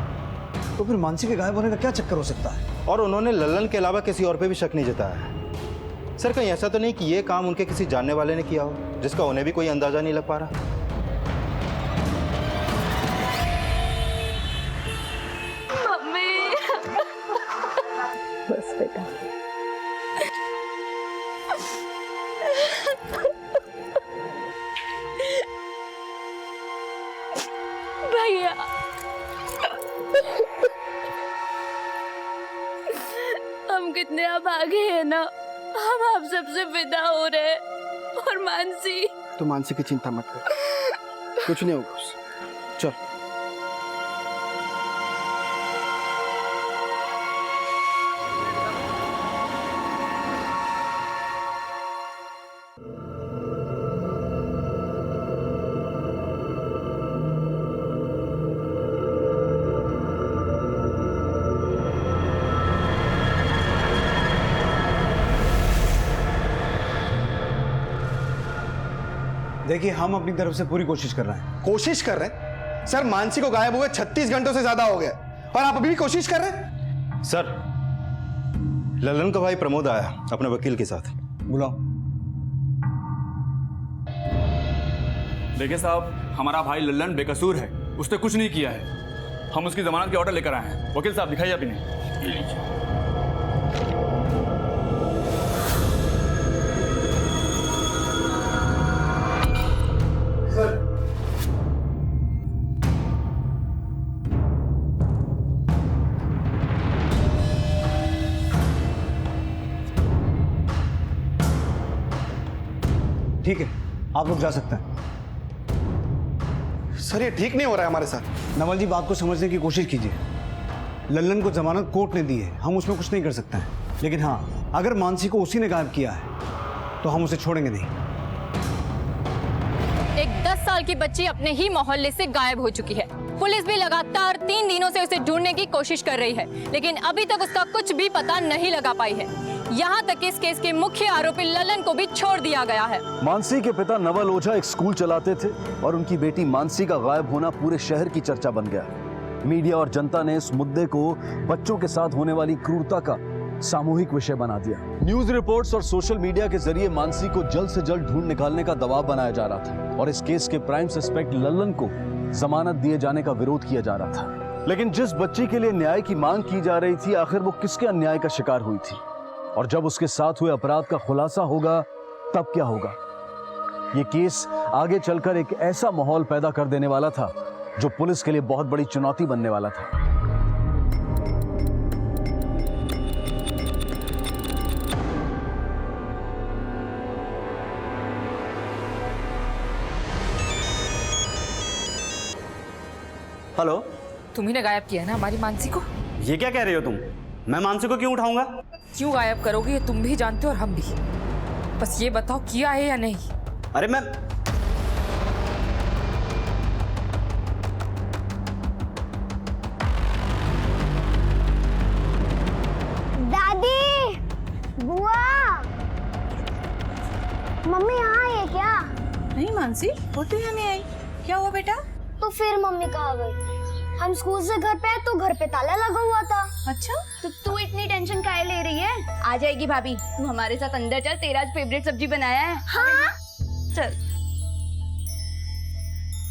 तो फिर मानसी के गायब होने का क्या चक्कर हो सकता है? और उन्होंने लल्लन के अलावा किसी और पे भी शक नहीं जताया। सर कहीं ऐसा तो नहीं कि ये काम उनके किसी जानने वाले ने किया हो, जिसका उन्हें भी कोई अंदाजा नहीं लग पा रहा? मम्मी। बस बेटा। भैया, हम कितने अभागे हैं ना, हम आप सबसे विदा हो रहे हैं। और मानसी, तो मानसी की चिंता मत कर, कुछ नहीं होगा उससे। चल। देखिए हम अपनी तरफ से पूरी कोशिश कर रहे हैं। कोशिश कर रहे हैं? सर मानसी को गायब हुए 36 घंटों से ज्यादा हो गया और आप अभी भी कोशिश कर रहे हैं? सर लल्लन का भाई प्रमोद आया अपने वकील के साथ। बुलाओ। देखिए साहब, हमारा भाई लल्लन बेकसूर है, उसने कुछ नहीं किया है। हम उसकी जमानत के ऑर्डर लेकर आए हैं। वकील साहब दिखाइए आप इन्हें। ठीक है, आप लोग जा सकते हैं। सर ये ठीक नहीं हो रहा है हमारे साथ। नवल जी बात को समझने की कोशिश कीजिए। लल्लन को जमानत कोर्ट ने दी है, हम उसमें कुछ नहीं कर सकते हैं। लेकिन हाँ, अगर मानसी को उसी ने गायब किया है तो हम उसे छोड़ेंगे नहीं। एक 10 साल की बच्ची अपने ही मोहल्ले से गायब हो चुकी है। पुलिस भी लगातार 3 दिनों से उसे ढूंढने की कोशिश कर रही है, लेकिन अभी तक उसका कुछ भी पता नहीं लगा पाई है। यहाँ तक इस केस के मुख्य आरोपी ललन को भी छोड़ दिया गया है। मानसी के पिता नवल ओझा एक स्कूल चलाते थे और उनकी बेटी मानसी का गायब होना पूरे शहर की चर्चा बन गया। मीडिया और जनता ने इस मुद्दे को बच्चों के साथ होने वाली क्रूरता का सामूहिक विषय बना दिया। न्यूज रिपोर्ट्स और सोशल मीडिया के जरिए मानसी को जल्द से जल्द ढूंढ निकालने का दबाव बनाया जा रहा था और इस केस के प्राइम सस्पेक्ट लल्लन को जमानत दिए जाने का विरोध किया जा रहा था। लेकिन जिस बच्ची के लिए न्याय की मांग की जा रही थी, आखिर वो किसके अन्याय का शिकार हुई थी? और जब उसके साथ हुए अपराध का खुलासा होगा तब क्या होगा? ये केस आगे चलकर एक ऐसा माहौल पैदा कर देने वाला था जो पुलिस के लिए बहुत बड़ी चुनौती बनने वाला था। हेलो, तुम्ही ने गायब किया है ना हमारी मानसी को? ये क्या कह रही हो तुम? मैं मानसी को क्यों उठाऊंगा? क्यों गायब करोगे ये तुम भी जानते हो और हम भी। बस ये बताओ किया है या नहीं? अरे मैं दादी, बुआ, मम्मी यहाँ आई है क्या? नहीं मानसी, वो तो यहाँ नहीं आई। क्या हुआ बेटा? तो फिर मम्मी कहाँ गई? हम स्कूल से घर पे आए तो घर पे ताला लगा हुआ था। अच्छा, तो तू इतनी टेंशन काहे ले रही है? आ जाएगी भाभी, तू हमारे साथ अंदर चल, तेरा आज फेवरेट सब्जी बनाया है। हाँ? चल।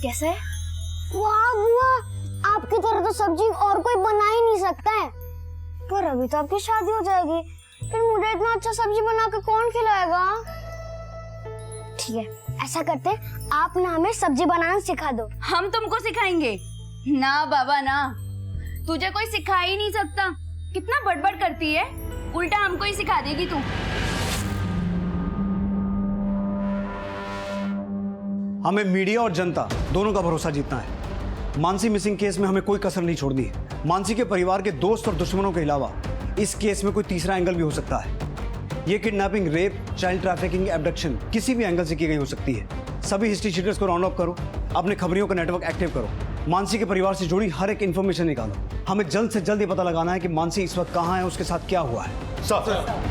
कैसे? वाह बुआ, आपकी तरह तो सब्जी और कोई बना ही नहीं सकता है। पर अभी तो आपकी शादी हो जाएगी, फिर मुझे इतना अच्छा सब्जी बना के कौन खिलाएगा? ठीक है, ऐसा करते, आप ना हमें सब्जी बनाना सिखा दो। हम तुमको सिखाएंगे? ना बाबा ना, तुझे कोई सिखा ही नहीं सकता। कितना बड़बड़ करती है, उल्टा हमको ही सिखा देगी तू। हमें मीडिया और जनता दोनों का भरोसा जीतना है। मानसी मिसिंग केस में हमें कोई कसर नहीं छोड़नी है। मानसी के परिवार के दोस्त और दुश्मनों के अलावा इस केस में कोई तीसरा एंगल भी हो सकता है। ये kidnapping, rape, child trafficking, abduction किसी भी एंगल से की गई हो सकती है। सभी हिस्ट्री शीटर्स को राउंड अप करो, अपने खबरियों का नेटवर्क एक्टिव करो, मानसी के परिवार से जुड़ी हर एक इन्फॉर्मेशन निकालो। हमें जल्द से जल्द ये पता लगाना है कि मानसी इस वक्त कहाँ है, उसके साथ क्या हुआ है। सर,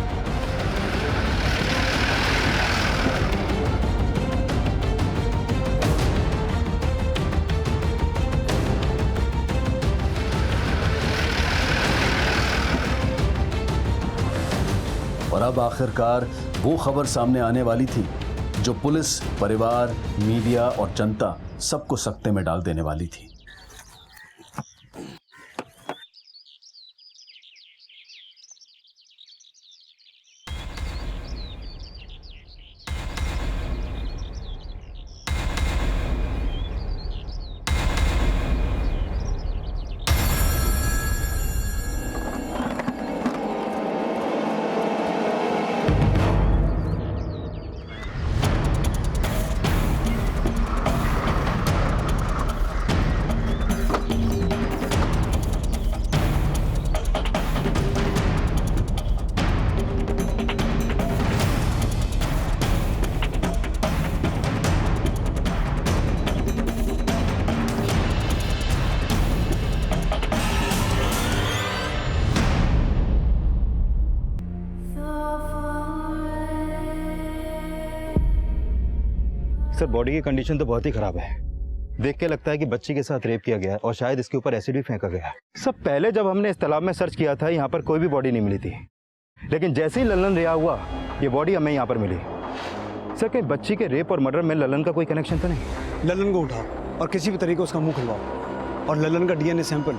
और अब आखिरकार वो खबर सामने आने वाली थी जो पुलिस, परिवार, मीडिया और जनता सबको सकते में डाल देने वाली थी। सर, बॉडी की कंडीशन तो बहुत ही खराब है। देख के लगता है कि बच्ची के साथ रेप किया गया है और शायद इसके ऊपर एसिड भी फेंका गया है। सर, पहले जब हमने इस तालाब में सर्च किया था, यहाँ पर कोई भी बॉडी नहीं मिली थी, लेकिन जैसे ही लल्लन रिहा हुआ, ये बॉडी हमें यहाँ पर मिली। सर, कहीं बच्ची के रेप और मर्डर में लल्लन का कोई कनेक्शन तो नहीं? लल्लन को उठाओ और किसी भी तरीके उसका मुंह खुलवाओ और लल्लन का डीएनए सैंपल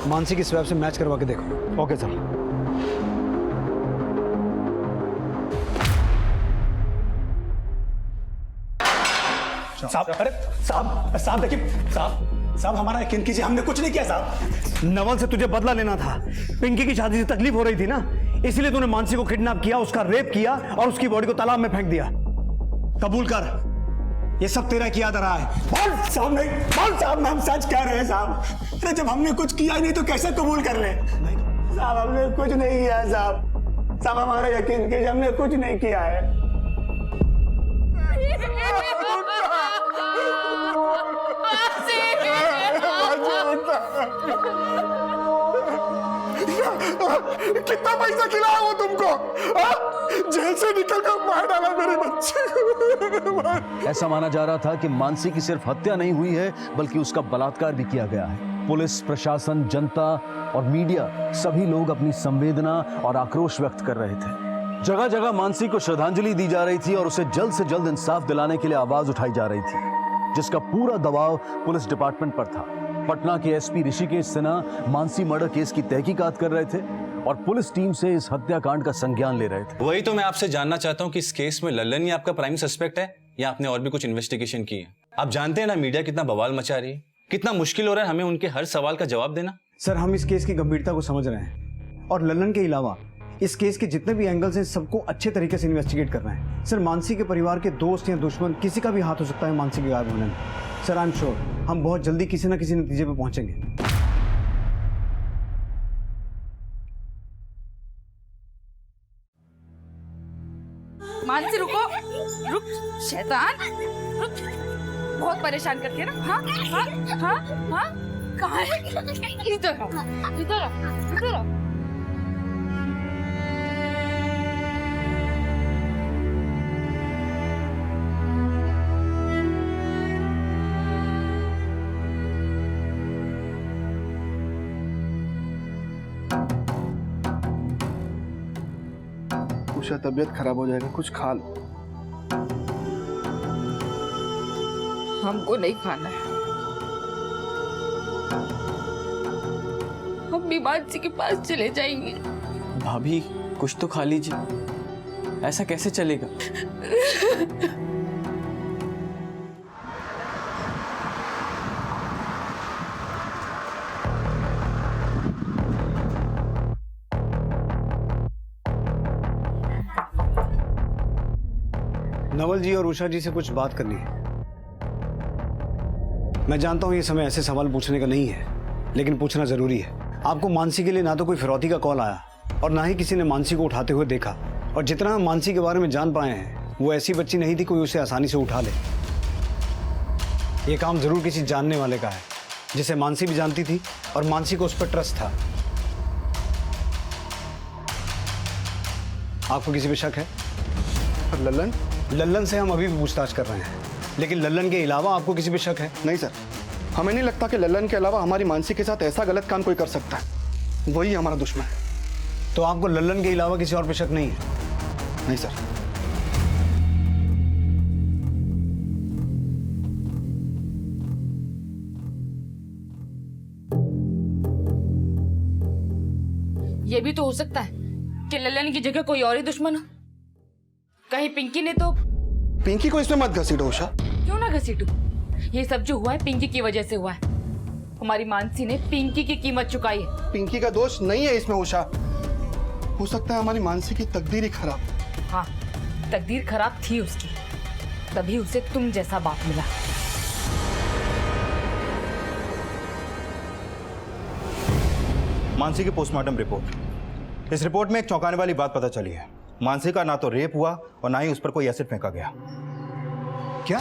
मानसी की स्वैब से मैच करवा के देखो। Okay sir. साहब, अरे साहब देखिए, साहब हमारा यकीन कीजिए, हमने कुछ नहीं किया साहब। नवल से तुझे बदला लेना था। पिंकी की शादी से तकलीफ हो रही थी ना, इसलिए तूने मानसी को किडनैप किया, उसका रेप किया और उसकी बॉडी को तालाब में फेंक दिया। कबूल कर, ये सब तेरा किया जा रहा है। बोल साहब, नहीं बोल साहब, हम सच कह रहे हैं साहब। अरे जब हमने कुछ किया ही नहीं तो कैसे कबूल कर ले? साहब हमने कुछ नहीं किया साहब। साहब हमारा यकीन कीजिए, हमने कुछ नहीं किया है। कितना पैसा खिलाया वो तुमको? जेल से निकल कर मार डाला मेरे बच्चे को। ऐसा माना जा रहा था कि मानसी की सिर्फ हत्या नहीं हुई है, बल्कि उसका बलात्कार भी किया गया है। पुलिस, प्रशासन, जनता और मीडिया, सभी लोग अपनी संवेदना और आक्रोश व्यक्त कर रहे थे। जगह जगह मानसी को श्रद्धांजलि दी जा रही थी और उसे जल्द से जल्द इंसाफ दिलाने के लिए आवाज उठाई जा रही थी। जिसका पूरा दबाव पुलिस डिपार्टमेंट पर था। पटना के SP Rishikesh Sinha Mansi murder case की तहकीकात कर रहे थे और पुलिस टीम से इस हत्याकांड का संज्ञान ले रहे थे। वही तो मैं आपसे जानना चाहता हूँ कि इस केस में लल्लन ही आपका प्राइम सस्पेक्ट है या आपने और भी कुछ इन्वेस्टिगेशन की है? आप जानते हैं ना मीडिया कितना बवाल मचा रही है, कितना मुश्किल हो रहा है हमें उनके हर सवाल का जवाब देना। सर, हम इस केस की गंभीरता को समझ रहे हैं और लल्लन के अलावा इस केस के जितने भी एंगल्स हैं सबको अच्छे तरीके से इन्वेस्टिगेट कर रहे हैं। सर, मानसी के परिवार के दोस्त या दुश्मन किसी का भी हाथ हो सकता है मानसी के गायब होने में। सर, आई एम श्योर हम बहुत जल्दी किसी न किसी नतीजे पे पहुंचेंगे। मानसी रुको, रुक शैतान, रुक। बहुत परेशान करती है ना। हाँ हाँ हाँ हाँ, कहाँ है? इधर आओ, इधर आओ, इधर आओ। उषा, तबीयत खराब हो जाएगा, कुछ खा लो। हमको नहीं खाना है, हम भी मानसी के पास चले जाएंगे। भाभी कुछ तो खा लीजिए, ऐसा कैसे चलेगा? नवल जी और उषा जी से कुछ बात करनी है। मैं जानता हूं ये समय ऐसे सवाल पूछने का नहीं है, लेकिन पूछना जरूरी है। आपको मानसी के लिए ना तो कोई फिरौती का कॉल आया और ना ही किसी ने मानसी को उठाते हुए देखा, और जितना हम मानसी के बारे में जान पाए हैं वो ऐसी बच्ची नहीं थी कोई उसे आसानी से उठा ले। ये काम जरूर किसी जानने वाले का है जिसे मानसी भी जानती थी और मानसी को उस पर ट्रस्ट था। आपको किसी पे शक है? लल्लन? लल्लन से हम अभी भी पूछताछ कर रहे हैं, लेकिन लल्लन के अलावा आपको किसी पे शक है? नहीं सर, हमें नहीं लगता कि लल्लन के अलावा हमारी मानसी के साथ ऐसा गलत काम कोई कर सकता है। वही हमारा दुश्मन है। तो आपको लल्लन के अलावा किसी और पे शक नहीं है? नहीं सर। ये भी तो हो सकता है कि लल्लन की जगह कोई और ही दुश्मन हो। कहीं पिंकी ने तो। पिंकी को इसमें मत घसीटो उषा। क्यों ना घसीटू? ये सब जो हुआ है पिंकी की वजह से हुआ है। हमारी मानसी ने पिंकी की कीमत चुकाई है। पिंकी का दोष नहीं है इसमें उषा। हो सकता है हमारी मानसी की तकदीर ही खराब। हाँ, तकदीर खराब थी उसकी, तभी उसे तुम जैसा बाप मिला। मानसी की पोस्टमार्टम रिपोर्ट। इस रिपोर्ट में एक चौंकाने वाली बात पता चली है। मानसी का ना तो रेप हुआ और ना ही उस पर कोई एसिड फेंका गया। क्या?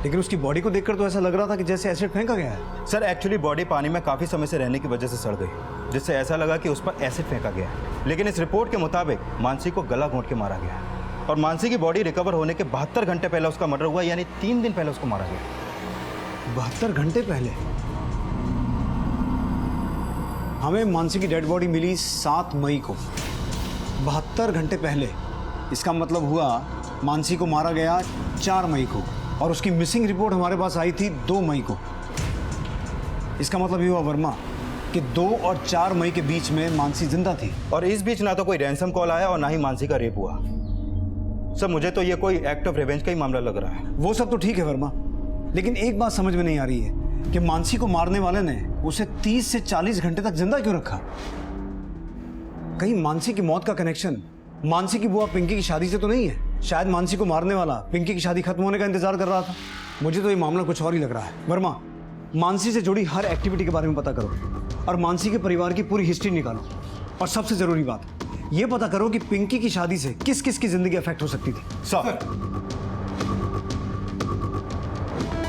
लेकिन उसकी बॉडी को देखकर तो ऐसा लग रहा था कि जैसे एसिड फेंका गया है। सर, एक्चुअली बॉडी पानी में काफी समय से रहने की वजह से सड़ गई, जिससे ऐसा लगा कि उस पर एसिड फेंका गया है। लेकिन इस रिपोर्ट के मुताबिक मानसी को गला घोंट के मारा गया है और मानसी की बॉडी रिकवर होने के 72 घंटे पहले उसका मर्डर हुआ, यानी 3 दिन पहले उसको मारा गया। 72 घंटे पहले? हमें मानसी की डेड बॉडी मिली 7 मई को। 72 घंटे पहले, इसका मतलब हुआ मानसी को मारा गया 4 मई को और उसकी मिसिंग रिपोर्ट हमारे पास आई थी 2 मई को। इसका मतलब ये हुआ वर्मा कि 2 और 4 मई के बीच में मानसी जिंदा थी। और इस बीच ना तो कोई रैंसम कॉल आया और ना ही मानसी का रेप हुआ। सर, मुझे तो ये कोई एक्ट ऑफ रिवेंज का ही मामला लग रहा है। वो सब तो ठीक है वर्मा, लेकिन एक बात समझ में नहीं आ रही है कि मानसी को मारने वाले ने उसे 30 से 40 घंटे तक जिंदा क्यों रखा? कहीं मानसी की मौत का कनेक्शन मानसी की बुआ पिंकी की शादी से तो नहीं है? शायद मानसी को मारने वाला पिंकी की शादी खत्म होने का इंतजार कर रहा था। मुझे तो ये मामला कुछ और ही लग रहा है। वर्मा, मानसी से जुड़ी हर एक्टिविटी के बारे में पता करो और मानसी के परिवार की पूरी हिस्ट्री निकालो। और सबसे जरूरी बात, ये पता करो कि पिंकी की शादी से किस किस की जिंदगी अफेक्ट हो सकती थी। सर,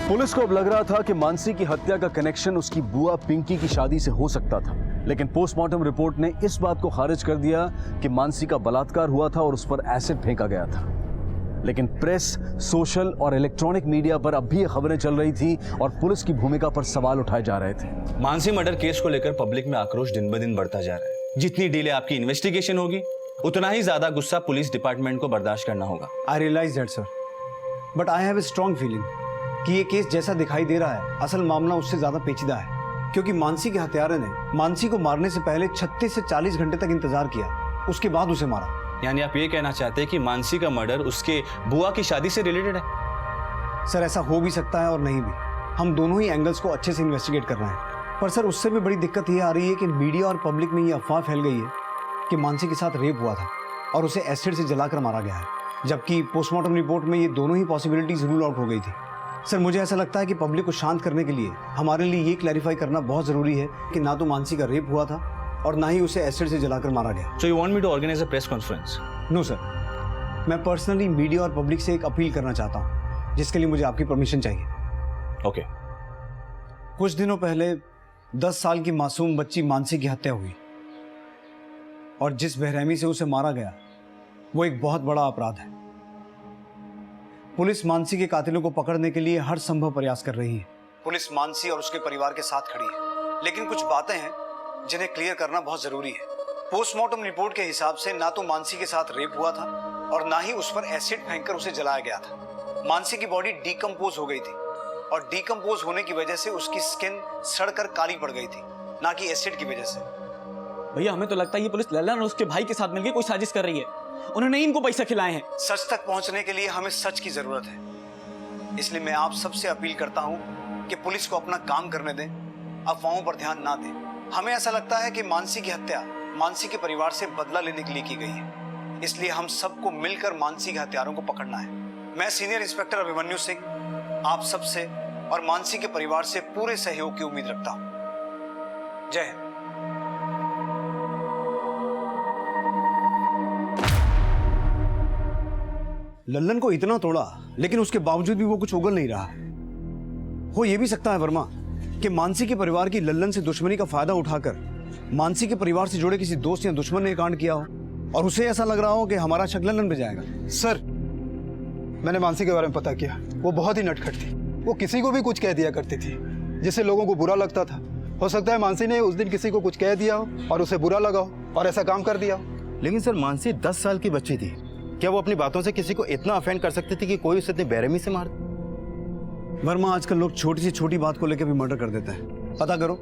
पुलिस को अब लग रहा था कि मानसी की हत्या का कनेक्शन उसकी बुआ पिंकी की शादी से हो सकता था, लेकिन पोस्टमार्टम रिपोर्ट ने इस बात को खारिज कर दिया कि मानसी का बलात्कार हुआ था और उस पर एसिड फेंका गया था। लेकिन प्रेस, सोशल और इलेक्ट्रॉनिक मीडिया पर अब भी ये खबरें चल रही थी और पुलिस की भूमिका पर सवाल उठाए जा रहे थे। मानसी मर्डर केस को लेकर पब्लिक में आक्रोश दिन ब दिन बढ़ता जा रहा है। जितनी डिले आपकी इन्वेस्टिगेशन होगी, उतना ही ज्यादा गुस्सा पुलिस डिपार्टमेंट को बर्दाश्त करना होगा। I realise that sir, but I have a strong feeling कि ये केस जैसा दिखाई दे रहा है, असल मामला उससे ज़्यादा पेचीदा है, क्योंकि मानसी के हत्यारे ने मानसी को मारने से पहले 36 से 40 घंटे तक इंतजार किया, उसके बाद उसे मारा। यानी आप ये कहना चाहते हैं कि मानसी का मर्डर उसके बुआ की शादी से रिलेटेड है? सर ऐसा हो भी सकता है और नहीं भी, हम दोनों ही एंगल्स को अच्छे से इन्वेस्टिगेट कर रहे हैं। पर सर उससे भी बड़ी दिक्कत ये आ रही है कि मीडिया और पब्लिक में ये अफवाह फैल गई है कि मानसी के साथ रेप हुआ था और उसे एसिड से जलाकर मारा गया है, जबकि पोस्टमार्टम रिपोर्ट में ये दोनों ही पॉसिबिलिटीज रूल आउट हो गई थी। सर मुझे ऐसा लगता है कि पब्लिक को शांत करने के लिए हमारे लिए ये क्लैरिफाई करना बहुत ज़रूरी है कि ना तो मानसी का रेप हुआ था और ना ही उसे एसिड से जलाकर मारा गया। So you want me to organize a press conference? No sir, मैं पर्सनली मीडिया और पब्लिक से एक अपील करना चाहता हूँ, जिसके लिए मुझे आपकी परमिशन चाहिए। ओके। कुछ दिनों पहले 10 साल की मासूम बच्ची मानसी की हत्या हुई और जिस बेरहमी से उसे मारा गया वो एक बहुत बड़ा अपराध है। पुलिस मानसी के कातिलों को पकड़ने के लिए हर संभव प्रयास कर रही है। पुलिस मानसी और उसके परिवार के साथ खड़ी है, लेकिन कुछ बातें हैं जिन्हें क्लियर करना बहुत जरूरी है। पोस्टमार्टम रिपोर्ट के हिसाब से ना तो मानसी के साथ रेप हुआ था और ना ही उस पर एसिड फेंककर उसे जलाया गया था। मानसी की बॉडी डीकम्पोज हो गई थी और डीकम्पोज होने की वजह से उसकी स्किन सड़कर काली पड़ गई थी, ना कि एसिड की वजह से। भैया हमें तो लगता है ये पुलिस लल्लन और उसके भाई के साथ मिलकर कोई साजिश कर रही है, उन्होंने इनको पैसा खिलाए हैं। सच तक पहुंचने के लिए हमें सच की जरूरत है, इसलिए मैं आप सबसे अपील करता हूं कि पुलिस को अपना काम करने दें, अफवाहों पर ध्यान ना दें। हमें ऐसा लगता है कि मानसी की हत्या मानसी के परिवार से बदला लेने के लिए की गई है, इसलिए हम सबको मिलकर मानसी के हत्यारों को पकड़ना है। मैं सीनियर इंस्पेक्टर अभिमन्यु सिंह आप सबसे और मानसी के परिवार से पूरे सहयोग की उम्मीद रखता हूं। जय हिंद। लल्लन को इतना तोड़ा लेकिन उसके बावजूद भी वो कुछ उगल नहीं रहा। हो ये भी सकता है वर्मा कि मानसी के परिवार की लल्लन से दुश्मनी का फायदा उठाकर मानसी के परिवार से जुड़े किसी दोस्त या दुश्मन ने कांड किया हो और उसे ऐसा लग रहा हो कि हमारा शक लल्लन पे जाएगा। सर मैंने मानसी के बारे में पता किया, वो बहुत ही नटखट थी, वो किसी को भी कुछ कह दिया करती थी जिससे लोगों को बुरा लगता था। हो सकता है मानसी ने उस दिन किसी को कुछ कह दिया हो और उसे बुरा लगा हो और ऐसा काम कर दिया हो। लेकिन सर मानसी 10 साल की बच्ची थी, क्या वो अपनी बातों से किसी को इतना अफेंड कर सकती थी कि कोई उसे इतनी बेरहमी से मार? वर्मा आजकल लोग छोटी से छोटी बात को लेकर भी मर्डर कर देते हैं। पता करो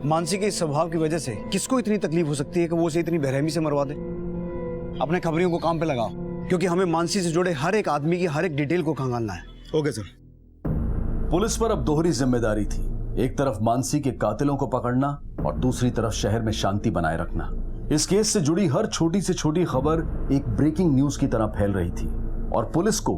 मानसी के इस स्वभाव की वजह से किसको इतनी तकलीफ हो सकती है कि वो उसे इतनी बेरहमी से मरवा दे। अपने खबरियों को काम पे लगाओ, क्योंकि हमें मानसी से जुड़े हर एक आदमी की हर एक डिटेल को खंगालना है। Okay sir. पुलिस पर अब दोहरी जिम्मेदारी थी, एक तरफ मानसी के कातिलों को पकड़ना और दूसरी तरफ शहर में शांति बनाए रखना। इस केस से जुड़ी हर छोटी से छोटी खबर एक ब्रेकिंग न्यूज की तरह फैल रही थी और पुलिस को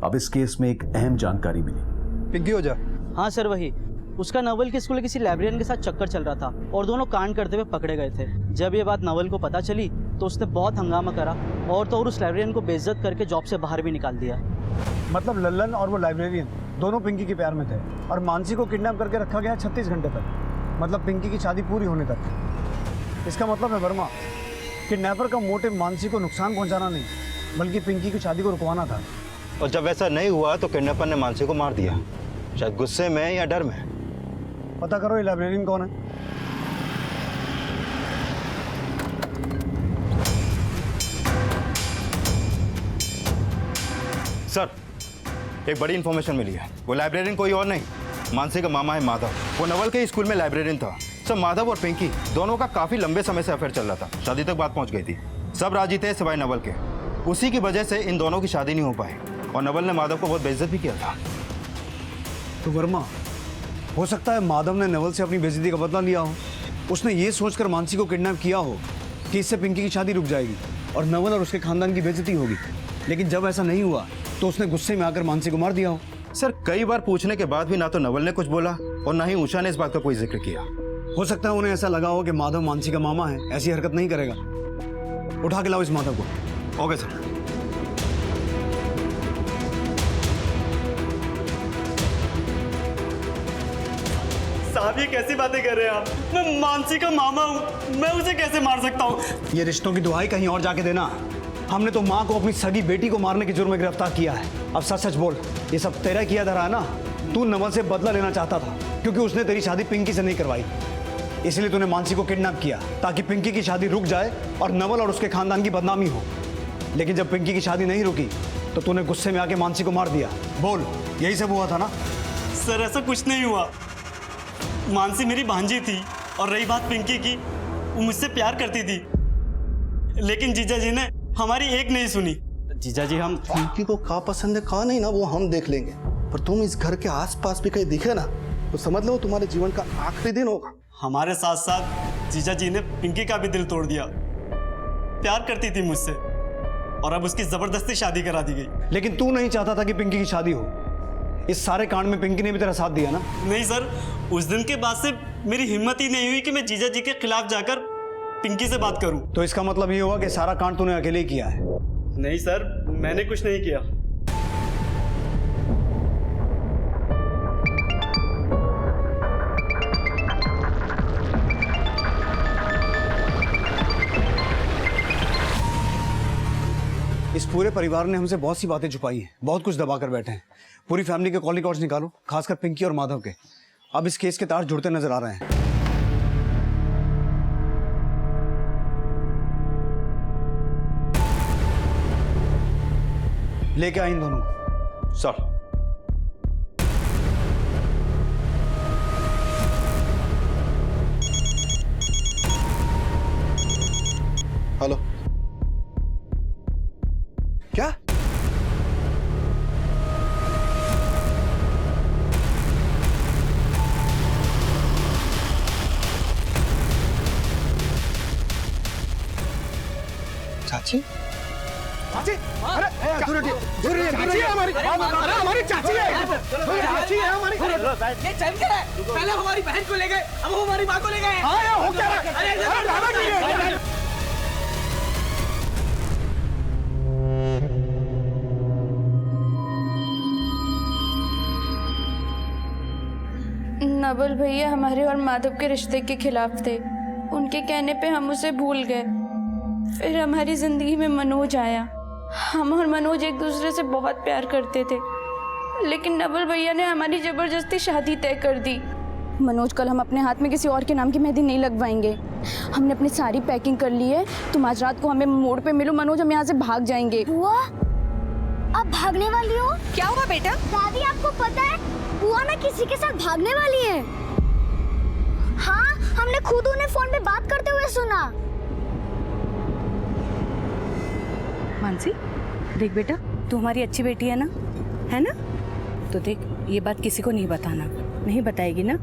अब इस केस में एक अहम जानकारी मिली। पिंकी हो जा। हाँ सर वही, उसका नवल के स्कूल किसी लाइब्रेरियन के साथ चक्कर चल रहा था और दोनों कांड करते हुए पकड़े गए थे। जब ये बात नवल को पता चली तो उसने बहुत हंगामा करा और तो और उस लाइब्रेरियन को बेइज्जत करके जॉब से बाहर भी निकाल दिया। मतलब लल्लन और वो लाइब्रेरियन दोनों पिंकी के प्यार में थे और मानसी को किडनैप करके रखा गया 36 घंटे तक, मतलब पिंकी की शादी पूरी होने तक। इसका मतलब है वर्मा, किडनैपर का मोटिव मानसी को नुकसान पहुंचाना नहीं बल्कि पिंकी की शादी को रुकवाना था। और जब ऐसा नहीं हुआ तो किडनैपर ने मानसी को मार दिया, शायद गुस्से में या डर में। पता करो ये लाइब्रेरियन कौन है। सर एक बड़ी इंफॉर्मेशन मिली है, वो लाइब्रेरियन कोई और नहीं मानसी का मामा है माधव। वो नवल के स्कूल में लाइब्रेरियन था। सर माधव और पिंकी दोनों का काफी लंबे समय से अफेयर चल रहा था, शादी तक बात पहुंच गई थी। सब राजी थे सिवाय नवल के, उसी की वजह से इन दोनों की शादी नहीं हो पाई और नवल ने माधव को बहुत बेइज्जत भी किया था। तो वर्मा हो सकता है माधव ने नवल से अपनी बेइज्जती का बदला लिया हो। उसने ये सोचकर मानसी को किडनैप किया हो कि इससे पिंकी की शादी रुक जाएगी और नवल और उसके खानदान की बेइज्जती होगी, लेकिन जब ऐसा नहीं हुआ तो उसने गुस्से में आकर मानसी को मार दिया हो। सर कई बार पूछने के बाद भी ना तो नवल ने कुछ बोला और ना ही उषा ने इस बात का कोई जिक्र किया। हो सकता है उन्हें ऐसा लगा हो कि माधव मानसी का मामा है, ऐसी हरकत नहीं करेगा। उठा के लाओ इस माधव को। Okay sir. साहब ये कैसी बातें कर रहे हैं आप? मैं मानसी का मामा हूँ, मैं उसे कैसे मार सकता हूँ? ये रिश्तों की दुहाई कहीं और जाके देना। हमने तो माँ को अपनी सगी बेटी को मारने के जुर्म में गिरफ्तार किया है। अब सच सच बोल, ये सब तेरा किया धरा है ना? तू नवल से बदला लेना चाहता था क्योंकि उसने तेरी शादी पिंकी से नहीं करवाई, इसलिए तूने मानसी को किडनैप किया ताकि पिंकी की शादी रुक जाए और नवल और उसके खानदान की बदनामी हो। लेकिन जब पिंकी की शादी नहीं रुकी तो तूने गुस्से में आके मानसी को मार दिया। बोल, यही सब हुआ था ना? सर ऐसा कुछ नहीं हुआ। मानसी मेरी भांजी थी और रही बात पिंकी की, वो मुझसे प्यार करती थी, लेकिन जीजा जी ने हमारी एक नहीं सुनी। जीजा जी हम पिंकी को कहाँ पसंद है कहाँ नहीं ना वो हम देख लेंगे, पर तुम इस घर के आसपास भी कहीं दिखे ना तो समझ लो तुम्हारे जीवन का आखिरी दिन होगा। हमारे साथ साथ जीजा जी ने पिंकी का भी दिल तोड़ दिया। प्यार करती थी मुझसे और अब उसकी जबरदस्ती शादी करा दी गई। लेकिन तू नहीं चाहता था कि पिंकी की शादी हो। इस सारे कांड में पिंकी ने भी तेरा साथ दिया ना? नहीं सर, उस दिन के बाद से मेरी हिम्मत ही नहीं हुई कि मैं जीजा जी के खिलाफ जाकर पिंकी से बात करूं। तो इसका मतलब ये हुआ कि सारा कांड तूने अकेले ही किया है? नहीं सर, मैंने कुछ नहीं किया। इस पूरे परिवार ने हमसे बहुत सी बातें छुपाई हैं, बहुत कुछ दबा कर बैठे हैं। पूरी फैमिली के कॉल रिकॉर्ड्स निकालो, खासकर पिंकी और माधव के। अब इस केस के तार जुड़ते नजर आ रहे हैं। लेके आए इन दोनों को। सर। हेलो, क्या? चाची? चाची? अरे दूर हटिए, दूर हटिए, चाची है हमारी, अरे हमारी चाची है, चाची है हमारी। ये चल क्या है? पहले हमारी बहन को ले गए, अब हमारी माँ को ले गए। हाँ यार, हो क्या रहा है? अरे दादाजी! नवल भैया हमारे और माधव के रिश्ते के खिलाफ थे। उनके कहने पे हम उसे भूल गए। फिर हमारी जिंदगी में मनोज आया। हम और मनोज एक दूसरे से बहुत प्यार करते थे, लेकिन नवल भैया ने हमारी जबरदस्ती शादी तय कर दी। मनोज, कल हम अपने हाथ में किसी और के नाम की मेहंदी नहीं लगवाएंगे। हमने अपनी सारी पैकिंग कर ली है। तुम आज रात को हमें मोड़ पे मिलो मनोज, हम यहाँ से भाग जाएंगे। बुआ, अब भागने वाली हो? क्या हुआ बेटा? दादी आपको पता है बुआ ना किसी के साथ भागने वाली है। हाँ, हमने खुद उन्हें फोन पे बात करते हुए सुना। मानसी, देख बेटा, तू हमारी अच्छी बेटी है ना, है ना? तो देख, ये बात किसी को नहीं बताना। नहीं बताएगी ना?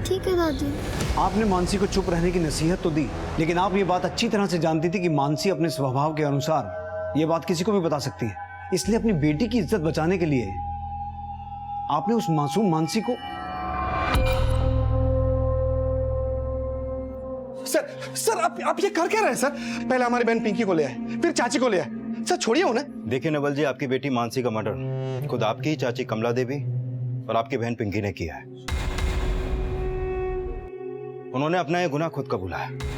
ठीक है दादी। आपने मानसी को चुप रहने की नसीहत तो दी, लेकिन आप ये बात अच्छी तरह से जानती थी कि मानसी अपने स्वभाव के अनुसार ये बात किसी को भी बता सकती है। इसलिए अपनी बेटी की इज्जत बचाने के लिए आपने उस मासूम मानसी को। सर आप ये कर क्या रहे हैं सर? पहले हमारी बहन पिंकी को ले आए, फिर चाची को ले आए। सर छोड़िए उन्हें। देखिए नवल जी, आपकी बेटी मानसी का मर्डर खुद आपकी चाची कमला देवी और आपकी बहन पिंकी ने किया है। उन्होंने अपना ये गुनाह खुद कबूला है।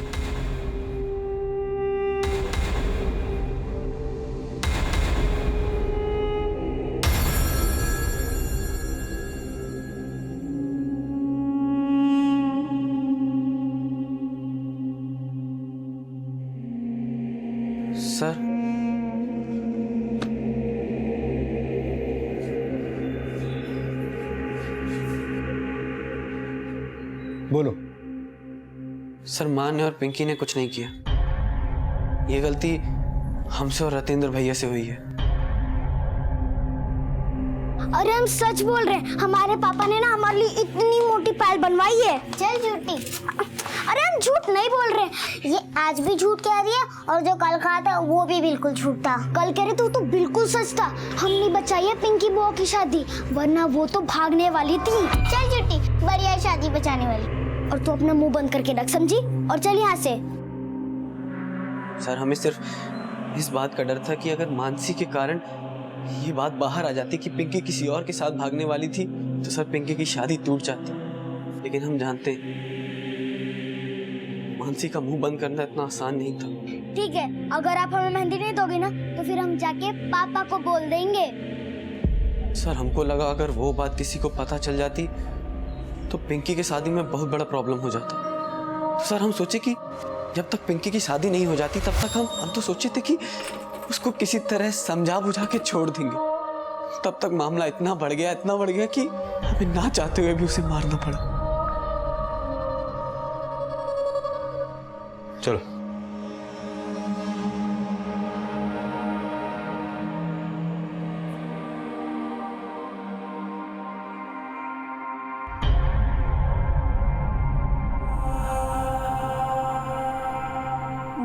सर, बोलो। सर, माँ ने और पिंकी ने कुछ नहीं किया। ये गलती हमसे और रतेंद्र भैया से हुई है। अरे हम सच बोल रहे हैं, हमारे पापा ने ना हमारे लिए इतनी मोटी फाइल बनवाई है। चल झूठी। अरे हम झूठ नहीं बोल रहे, ये आज भी झूठ कह रही है और जो कल कहा था वो भी बिल्कुल झूठ था। कल कह रही तो बिल्कुल सच था। हमने बचाई है पिंकी बुआ की शादी, वरना वो तो भागने वाली थी। चल झूठी, बढ़िया शादी बचाने वाली। और तू अपना मुंह बंद करके रख, समझी? और चल यहाँ से। सर, हमें सिर्फ इस बात का डर था कि अगर मानसी के कारण ये बात बाहर आ जाती कि पिंकी किसी और के साथ भागने वाली थी, तो सर पिंकी की शादी टूट जाती। लेकिन हम जानते हैं मानसी का मुंह बंद करना इतना आसान नहीं था। ठीक है, अगर आप हमें मेहंदी नहीं दोगे ना तो फिर हम जाके पापा को बोल देंगे। सर, हमको लगा अगर वो बात किसी को पता चल जाती तो पिंकी की शादी में बहुत बड़ा प्रॉब्लम हो जाता। तो सर हम सोचे कि जब तक पिंकी की शादी नहीं हो जाती तब तक हम तो सोचे थे कि उसको किसी तरह समझा बुझा के छोड़ देंगे। तब तक मामला इतना बढ़ गया कि हमें ना चाहते हुए भी उसे मारना पड़ा। चलो।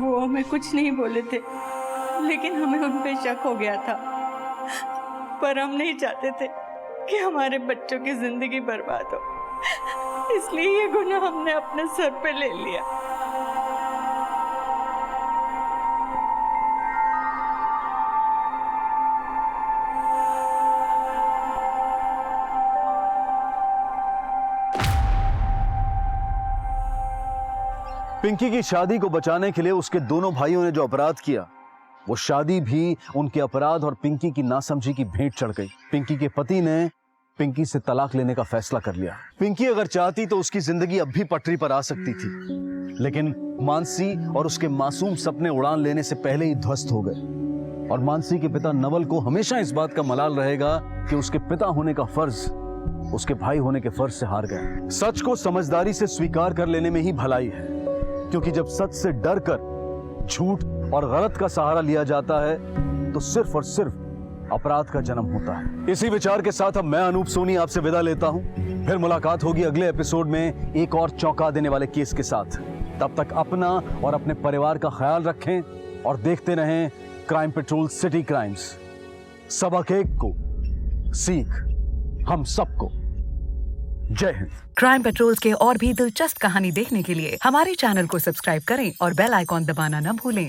वो हमें कुछ नहीं बोले थे, लेकिन हमें उन पे शक हो गया था। पर हम नहीं चाहते थे कि हमारे बच्चों की जिंदगी बर्बाद हो, इसलिए ये गुनाह हमने अपने सर पे ले लिया। पिंकी की शादी को बचाने के लिए उसके दोनों भाइयों ने जो अपराध किया, वो शादी भी उनके अपराध और पिंकी की नासमझी की भेंट चढ़ गई। पिंकी के पति ने पिंकी से तलाक लेने का फैसला कर लिया। पिंकी अगर चाहती तो उसकी जिंदगी अब भी पटरी पर आ सकती थी, लेकिन मानसी और उसके मासूम सपने उड़ान लेने से पहले ही ध्वस्त हो गए। और मानसी के पिता नवल को हमेशा इस बात का मलाल रहेगा कि उसके पिता होने का फर्ज उसके भाई होने के फर्ज से हार गए। सच को समझदारी से स्वीकार कर लेने में ही भलाई है, क्योंकि जब सच से डर कर झूठ और गलत का सहारा लिया जाता है तो सिर्फ और सिर्फ अपराध का जन्म होता है। इसी विचार के साथ अब मैं अनूप सोनी आपसे विदा लेता हूं। फिर मुलाकात होगी अगले एपिसोड में एक और चौंका देने वाले केस के साथ। तब तक अपना और अपने परिवार का ख्याल रखें और देखते रहें क्राइम पेट्रोल सिटी क्राइम्स। सबक एक को सीख हम सबको। जय हिंद। क्राइम पेट्रोल्स के और भी दिलचस्प कहानी देखने के लिए हमारे चैनल को सब्सक्राइब करें और बेल आइकॉन दबाना न भूलें।